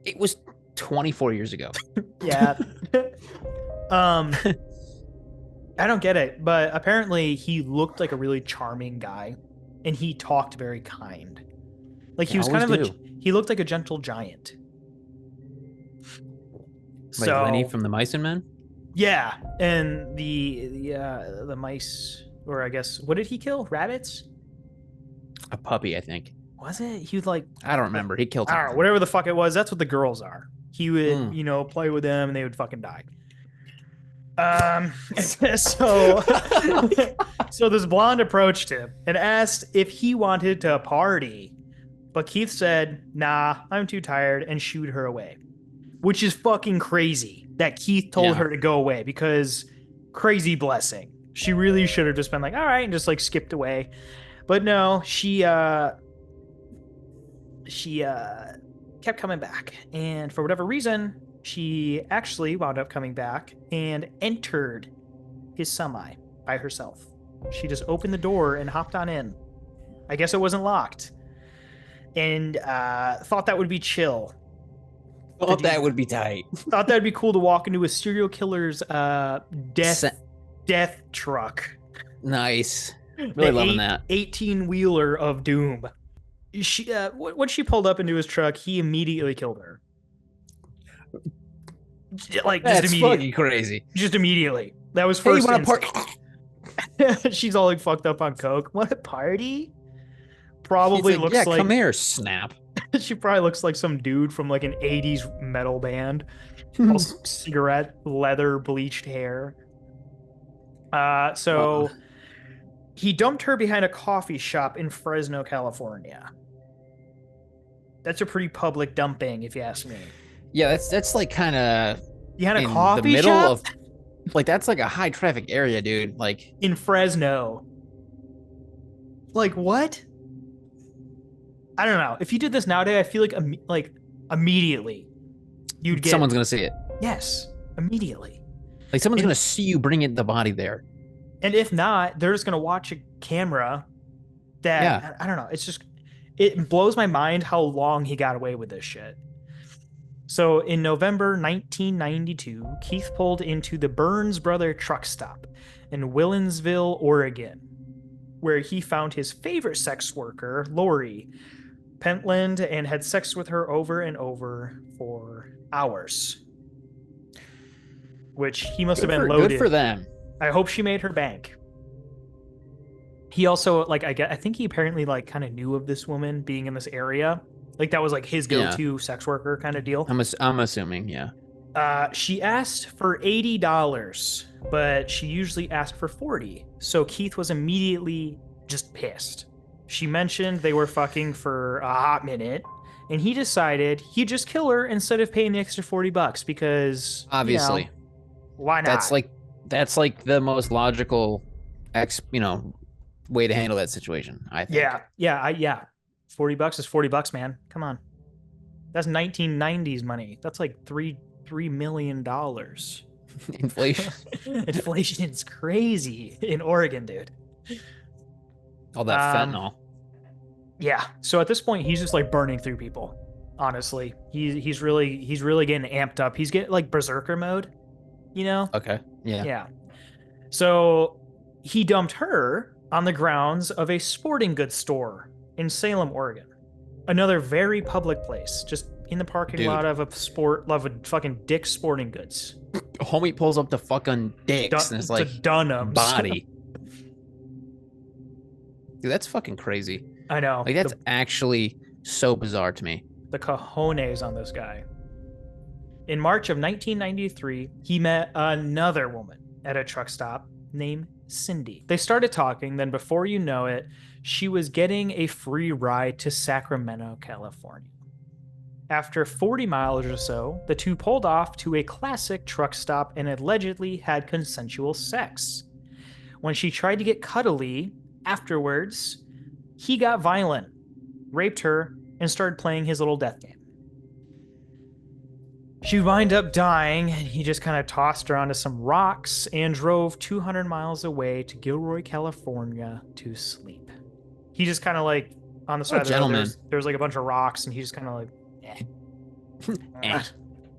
B: It was 24 years ago.
A: Yeah. I don't get it, but apparently he looked like a really charming guy, and he talked very kind. Like he was kind of he looked like a gentle giant.
B: Like Lenny from the Mice and Men?
A: Yeah, and the mice, or I guess, what did he kill? Rabbits?
B: A puppy, I think.
A: Was it? He was like...
B: I don't remember. He killed
A: I don't know, whatever the fuck it was. That's what the girls are. He would, play with them, and they would fucking die. So this blonde approached him and asked if he wanted to party, but Keith said, "Nah, I'm too tired," and shooed her away. Which is fucking crazy that Keith told her to go away, because crazy blessing. She really should have just been like, all right, and just like skipped away. But no, she kept coming back, and for whatever reason, she actually wound up coming back and entered his semi by herself. She just opened the door and hopped on in. I guess it wasn't locked. And thought that would be chill.
B: Thought that would be tight.
A: Thought that would be cool to walk into a serial killer's death truck.
B: Nice. Really loving that.
A: 18-wheeler of doom. She when she pulled up into his truck, he immediately killed her. Like,
B: that's
A: just
B: fucking crazy.
A: Just immediately. That was first.
B: Hey, you want to
A: party? She's all like fucked up on coke. What a party? Probably looks like.
B: Come here, snap.
A: She probably looks like some dude from like an 80s metal band. All cigarette, leather, bleached hair. So He dumped her behind a coffee shop in Fresno, California. That's a pretty public dumping, if you ask me.
B: Yeah, that's like kind of
A: Behind a
B: in the
A: coffee
B: middle
A: shop
B: of like that's like a high traffic area, dude. Like
A: in Fresno. Like what? I don't know. If you did this nowadays, I feel like immediately you'd get
B: someone's gonna see it.
A: yes, immediately.
B: Like someone's
A: And
B: gonna see you bringing the body there.
A: and if not, they're just gonna watch a camera
B: Yeah.
A: that I don't know. It's just it blows my mind how long he got away with this shit. So in November 1992, Keith pulled into the Burns Brother truck stop in Willinsville, Oregon, where he found his favorite sex worker, Lori Pentland, and had sex with her over and over for hours, which he must have been loaded.
B: Good for them.
A: I hope she made her bank. He also like I think he apparently like kind of knew of this woman being in this area. Like that was like his go-to sex worker kind of deal.
B: I'm assuming, yeah.
A: She asked for $80, but she usually asked for 40. So Keith was immediately just pissed. She mentioned they were fucking for a hot minute, and he decided he'd just kill her instead of paying the extra $40 because
B: Obviously,
A: why not?
B: That's like the most logical way to handle that situation, I think.
A: Yeah. $40 is $40, man. Come on. That's 1990s money. That's like $3 million.
B: Inflation.
A: Inflation is crazy in Oregon, dude.
B: All that fentanyl.
A: Yeah. So at this point, he's just like burning through people. Honestly, he's really getting amped up. He's getting like berserker mode, you know?
B: Okay. Yeah.
A: Yeah. So he dumped her on the grounds of a sporting goods store in Salem, Oregon. Another very public place, just in the parking lot of a fucking Dick's Sporting Goods.
B: Homie pulls up the fucking Dick's and it's like
A: Dunham's
B: body. Dude, that's fucking crazy.
A: I know.
B: Like that's actually so bizarre to me.
A: The cojones on this guy. In March of 1993, he met another woman at a truck stop named Cindy. They started talking, then before you know it, she was getting a free ride to Sacramento, California. After 40 miles or so, the two pulled off to a classic truck stop and allegedly had consensual sex. When she tried to get cuddly afterwards, he got violent, raped her, and started playing his little death game. She wound up dying, and he just kind of tossed her onto some rocks and drove 200 miles away to Gilroy, California to sleep. He just kind of like, on the side of the road, there's like a bunch of rocks, and he just kind of like,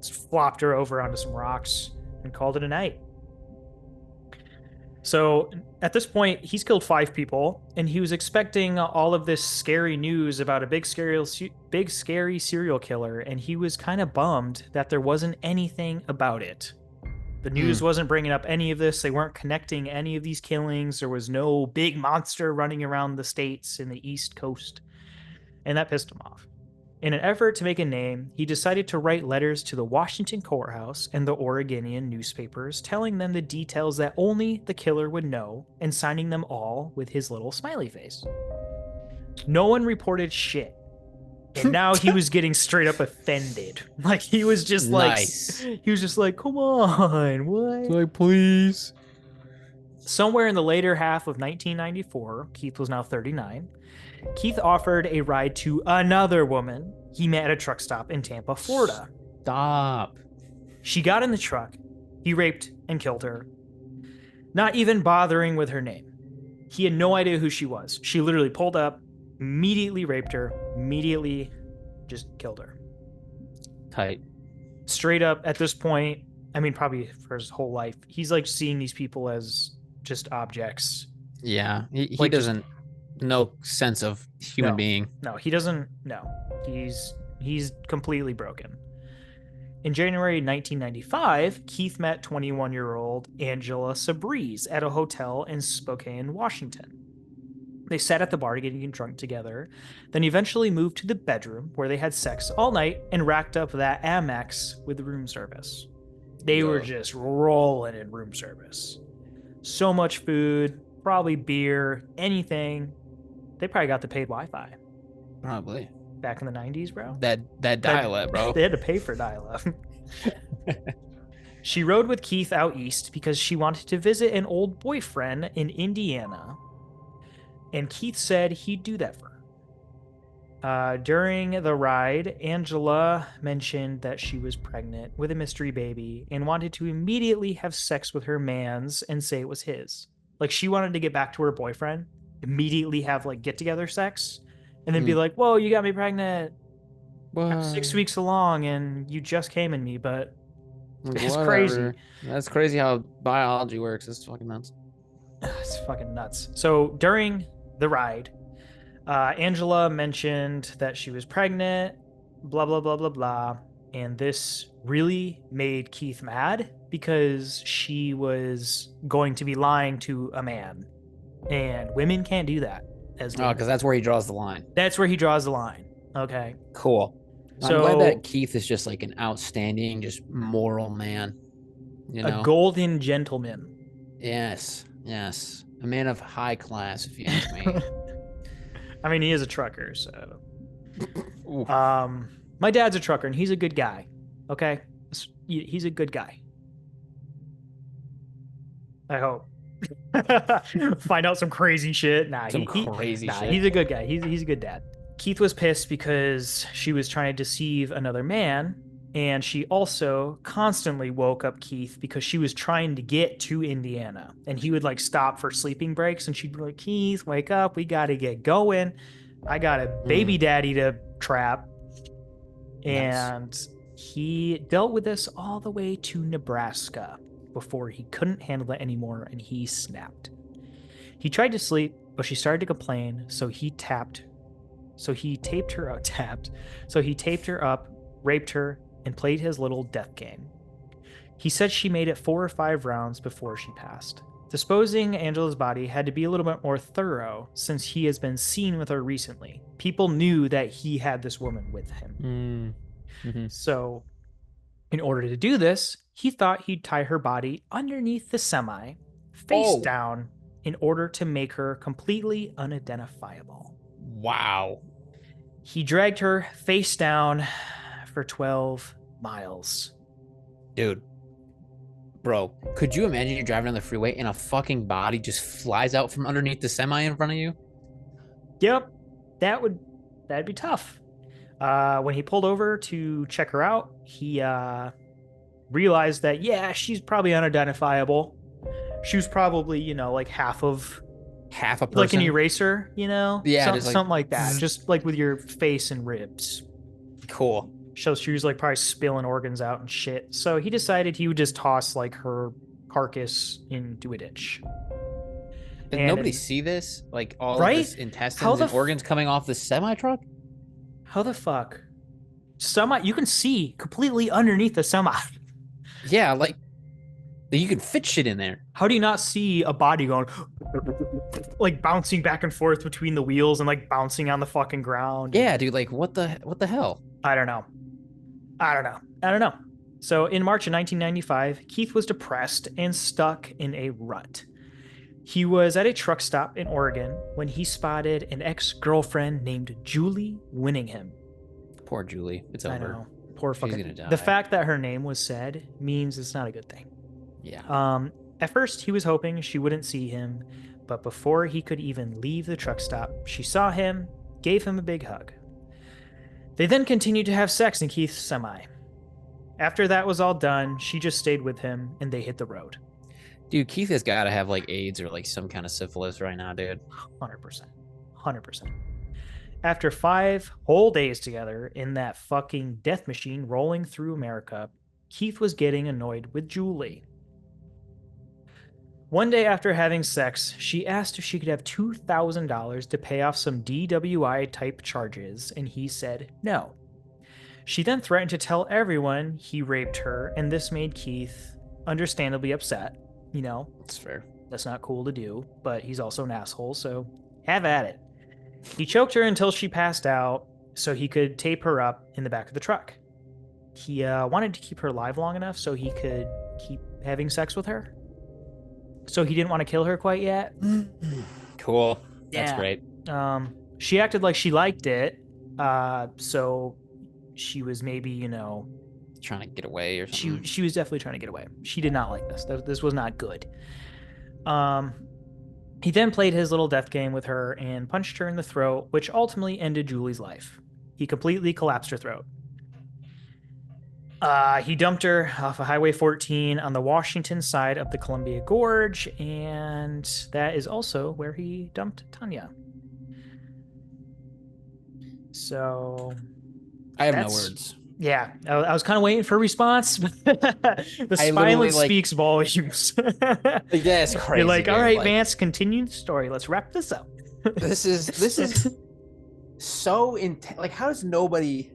A: just flopped her over onto some rocks and called it a night. So at this point, he's killed 5 people, and he was expecting all of this scary news about a big scary serial killer, and he was kind of bummed that there wasn't anything about it. The news wasn't bringing up any of this. They weren't connecting any of these killings. There was no big monster running around the states in the East Coast, and that pissed him off. In an effort to make a name, he decided to write letters to the Washington courthouse and the Oregonian newspapers, telling them the details that only the killer would know and signing them all with his little smiley face. No one reported shit. And now he was getting straight up offended. Like he was just like, he was just like, come on, what?
B: Like, please.
A: Somewhere in the later half of 1994, Keith was now 39. Keith offered a ride to another woman he met at a truck stop in Tampa, Florida.
B: Stop.
A: She got in the truck. He raped and killed her, not even bothering with her name. He had no idea who she was. She literally pulled up, immediately raped her, immediately just killed her.
B: Tight.
A: Straight up at this point, I mean, probably for his whole life, he's like seeing these people as just objects.
B: Yeah, he like doesn't no sense of human being.
A: No, he doesn't. No, he's completely broken. In January 1995, Keith met 21-year-old Angela Sabreze at a hotel in Spokane, Washington. They sat at the bar getting drunk together, then eventually moved to the bedroom where they had sex all night and racked up that Amex with room service. They were just rolling in room service. So much food, probably beer, anything. They probably got the paid Wi-Fi
B: Probably.
A: back in the 90s, bro.
B: That dial-up, bro.
A: They had to pay for dial-up. She rode with Keith out east because she wanted to visit an old boyfriend in Indiana, and Keith said he'd do that for her. During the ride, Angela mentioned that she was pregnant with a mystery baby and wanted to immediately have sex with her mans and say it was his. Like, she wanted to get back to her boyfriend, immediately have like get together sex, and then be like, "Whoa, you got me pregnant. I'm 6 weeks along, and you just came in me, but it's crazy."
B: That's crazy how biology works. It's fucking nuts.
A: It's fucking nuts. So during the ride, Angela mentioned that she was pregnant, blah, blah, blah, blah, blah. And this really made Keith mad because she was going to be lying to a man. And women can't do that.
B: Because that's where he draws the line.
A: That's where he draws the line. Okay.
B: Cool.
A: So,
B: I'm glad that Keith is just like an outstanding, just moral man. You know?
A: A golden gentleman.
B: Yes. Yes. A man of high class, if you ask me.
A: I mean, he is a trucker, so. My dad's a trucker, and he's a good guy. Okay? He's a good guy. I hope. Find out some crazy shit. Nah,
B: crazy shit.
A: He's a good guy. He's a good dad. Keith was pissed because she was trying to deceive another man, and she also constantly woke up Keith because she was trying to get to Indiana, and he would like stop for sleeping breaks, and she'd be like, "Keith, wake up, we gotta get going. I got a baby daddy to trap." And he dealt with this all the way to Nebraska before he couldn't handle it anymore, and he snapped. He tried to sleep, but she started to complain, so he taped her up, raped her, and played his little death game. He said she made it 4 or 5 rounds before she passed. Disposing Angela's body had to be a little bit more thorough since he has been seen with her recently. People knew that he had this woman with him. So, in order to do this, he thought he'd tie her body underneath the semi, face down, in order to make her completely unidentifiable.
B: Wow.
A: He dragged her face down for 12 miles.
B: Dude. Bro, could you imagine you're driving on the freeway and a fucking body just flies out from underneath the semi in front of you?
A: Yep. That'd be tough. When he pulled over to check her out, he realized that, yeah, she's probably unidentifiable. She was probably, like half a person. Like an eraser,
B: Yeah,
A: something like that. Just like with your face and ribs.
B: Cool.
A: So she was like probably spilling organs out and shit. So he decided he would just toss like her carcass into a ditch.
B: Did nobody see this? Like all
A: right?
B: of this intestines and organs coming off the semi truck?
A: How the fuck? You can see completely underneath the semi.
B: Yeah, like you can fit shit in there.
A: How do you not see a body going like bouncing back and forth between the wheels and like bouncing on the fucking ground?
B: Yeah, dude, like what the hell?
A: I don't know. So in March of 1995, Keith was depressed and stuck in a rut. He was at a truck stop in Oregon when he spotted an ex-girlfriend named Julie winning him.
B: Poor Julie. It's over.
A: I know. Poor fucking.
B: She's gonna die.
A: The fact that her name was said means it's not a good thing.
B: Yeah.
A: At first, he was hoping she wouldn't see him, but before he could even leave the truck stop, she saw him, gave him a big hug. They then continued to have sex in Keith's semi. After that was all done, she just stayed with him, and they hit the road.
B: Dude, Keith has got to have like AIDS or like some kind of syphilis right now, dude.
A: 100%. After 5 whole days together in that fucking death machine rolling through America, Keith was getting annoyed with Julie. One day after having sex, she asked if she could have $2,000 to pay off some DWI-type charges, and he said no. She then threatened to tell everyone he raped her, and this made Keith understandably upset.
B: That's fair.
A: That's not cool to do, but he's also an asshole, so have at it. He choked her until she passed out so he could tape her up in the back of the truck. He wanted to keep her alive long enough so he could keep having sex with her. so he didn't want to kill her quite yet.
B: Cool. That's
A: Yeah.
B: great.
A: She acted like she liked it, so she was maybe,
B: Trying to get away or something.
A: she was definitely trying to get away. She did not like this. This was not good. He then played his little death game with her and punched her in the throat, which ultimately ended Julie's life. He completely collapsed her throat. He dumped her off of Highway 14 on the Washington side of the Columbia Gorge, and that is also where he dumped Tanya. So
B: I have no words.
A: Yeah, I was kind of waiting for a response. The silence speaks volumes.
B: That's crazy.
A: You're like, all right, Vance, continue the story. Let's wrap this up.
B: This is so intense. Like, how does nobody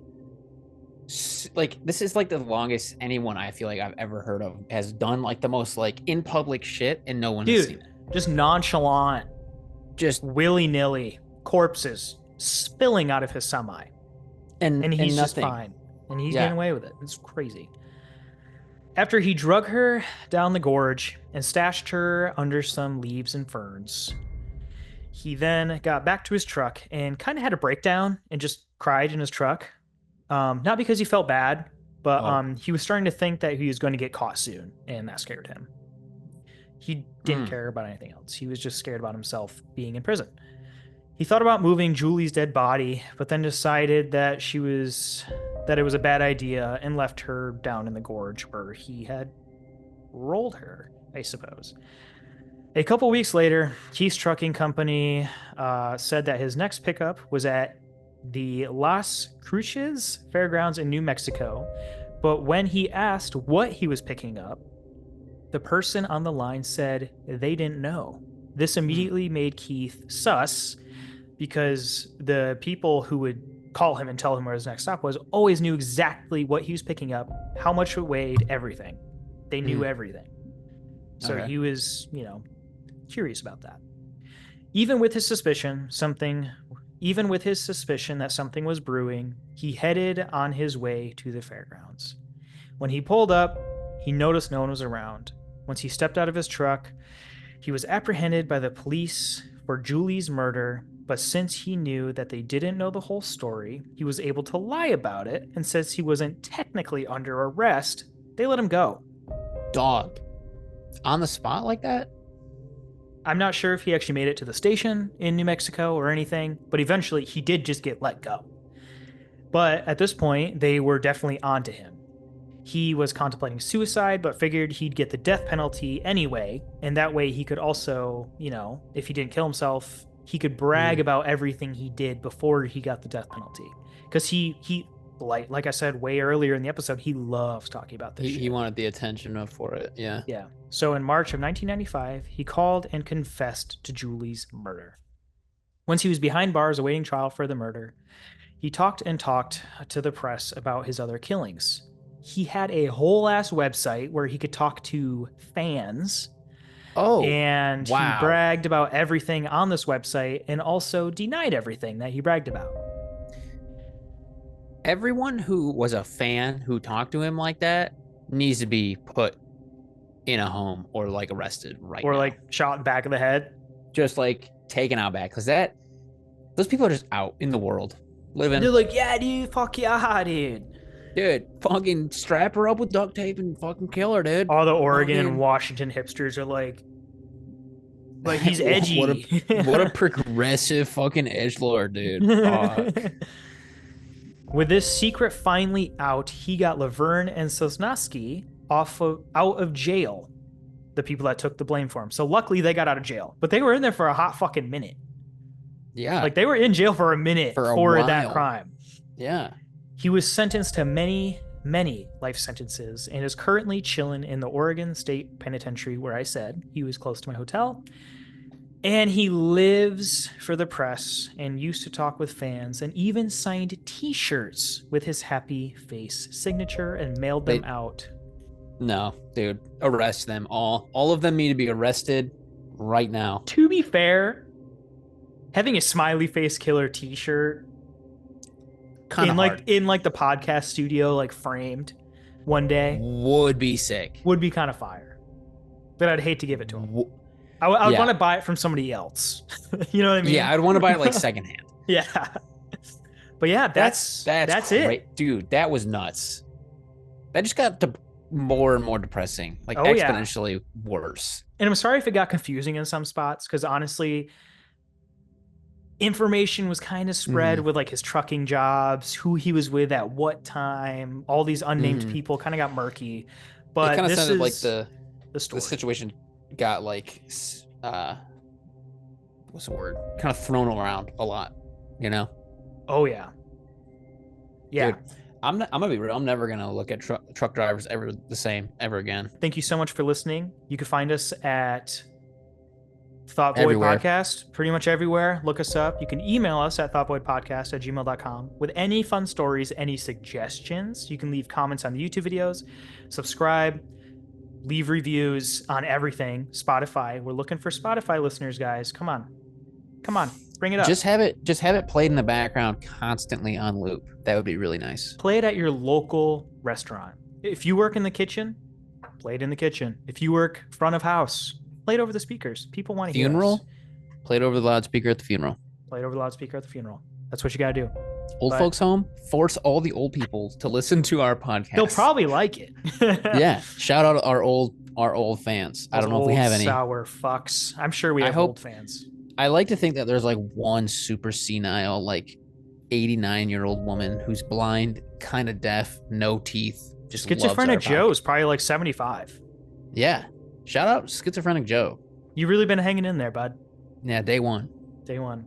B: like? This is like the longest anyone I feel like I've ever heard of has done like the most like in public shit, and no one has seen it.
A: Just nonchalant, just willy nilly corpses spilling out of his semi, and he's just fine. And he's getting away with it. It's crazy. After he drug her down the gorge and stashed her under some leaves and ferns, he then got back to his truck and kind of had a breakdown and just cried in his truck. Not because he felt bad, but he was starting to think that he was going to get caught soon, and that scared him. He didn't care about anything else. He was just scared about himself being in prison. He thought about moving Julie's dead body, but then decided that it was a bad idea and left her down in the gorge where he had rolled her, I suppose. A couple weeks later, Keith's trucking company said that his next pickup was at the Las Cruces Fairgrounds in New Mexico, but when he asked what he was picking up, the person on the line said they didn't know. This immediately made Keith sus, because the people who would call him and tell him where his next stop was always knew exactly what he was picking up, how much it weighed, everything. They knew everything. So he was, curious about that. Even with his suspicion that something was brewing, he headed on his way to the fairgrounds. When he pulled up, he noticed no one was around. Once he stepped out of his truck, he was apprehended by the police for Julie's murder, but since he knew that they didn't know the whole story, he was able to lie about it, and since he wasn't technically under arrest, they let him go.
B: Dog. On the spot like that?
A: I'm not sure if he actually made it to the station in New Mexico or anything, but eventually he did just get let go. But at this point, they were definitely onto him. He was contemplating suicide, but figured he'd get the death penalty anyway, and that way he could also, if he didn't kill himself, he could brag about everything he did before he got the death penalty. Because he like I said way earlier in the episode, he loves talking about this shit.
B: He wanted the attention for it, yeah.
A: Yeah. So in March of 1995, he called and confessed to Julie's murder. Once he was behind bars awaiting trial for the murder, he talked to the press about his other killings. He had a whole ass website where he could talk to fans. And he bragged about everything on this website and also denied everything that he bragged about.
B: Everyone who was a fan who talked to him like that needs to be put in a home or like arrested now.
A: Or like shot in the back of the head.
B: Just like taken out back. Because those people are just out in the world living.
A: They're like, yeah, dude, fuck yeah, dude.
B: Dude, fucking strap her up with duct tape and fucking kill her, dude.
A: All the Oregon and Washington hipsters are like he's edgy.
B: What a progressive fucking edgelord, dude.
A: With this secret finally out, he got Laverne and Sosnowski out of jail. The people that took the blame for him. So luckily they got out of jail, but they were in there for a hot fucking minute.
B: Yeah.
A: Like they were in jail for a minute for that crime.
B: Yeah.
A: He was sentenced to many, many life sentences and is currently chilling in the Oregon State Penitentiary, where I said he was close to my hotel. And he lives for the press and used to talk with fans and even signed t-shirts with his happy face signature and mailed them out.
B: No, dude, arrest them all. All of them need to be arrested right now.
A: To be fair, having a smiley face killer t-shirt in the podcast studio, like framed one day,
B: would be sick.
A: Would be kind of fire. But I'd hate to give it to him. I would
B: Yeah.
A: want to buy it from somebody else. You know what I mean?
B: Yeah, I'd want to buy it like secondhand.
A: Yeah. But yeah, that's it.
B: great, dude. That was nuts. That just got more and more depressing, like
A: Oh yeah.
B: exponentially worse.
A: And I'm sorry if it got confusing in some spots, because honestly, information was kind of spread
B: Hmm.
A: with like his trucking jobs, who he was with at what time, all these unnamed
B: Hmm.
A: people kind of got murky.
B: It
A: But
B: kind of
A: this
B: sounded like
A: is the
B: the
A: story.
B: situation got like what's the word? Kind of thrown around a lot, you know?
A: Oh yeah. Yeah.
B: Dude, I'm gonna be real. I'm never gonna look at truck drivers ever the same ever again.
A: Thank you so much for listening. You can find us at Thought Void
B: Everywhere.
A: Podcast, pretty much everywhere. Look us up. You can email us at thoughtvoidpodcast@gmail.com with any fun stories, any suggestions. You can leave comments on the YouTube videos, subscribe, leave reviews on everything. Spotify. We're looking for Spotify listeners, guys. Come on. Come on. Bring it up.
B: Just have it played in the background constantly on loop. That would be really nice.
A: Play it at your local restaurant. If you work in the kitchen, play it in the kitchen. If you work front of house, play it over the speakers. People want to hear us.
B: Funeral, played over the loudspeaker at the funeral.
A: Play it over the loudspeaker at the funeral. That's what you got to do.
B: Old folks home, force all the old people to listen to our podcast.
A: They'll probably like it.
B: Yeah. Shout out our old fans. I don't know if we have any.
A: Sour fucks. I'm sure we have old fans.
B: I like to think that there's like one super senile, like 89-year-old woman who's blind, kind of deaf, no teeth. Just
A: Schizophrenic Joe's probably like 75.
B: Yeah. Shout out Schizophrenic Joe.
A: You really been hanging in there, bud.
B: Yeah, day one.
A: Day one.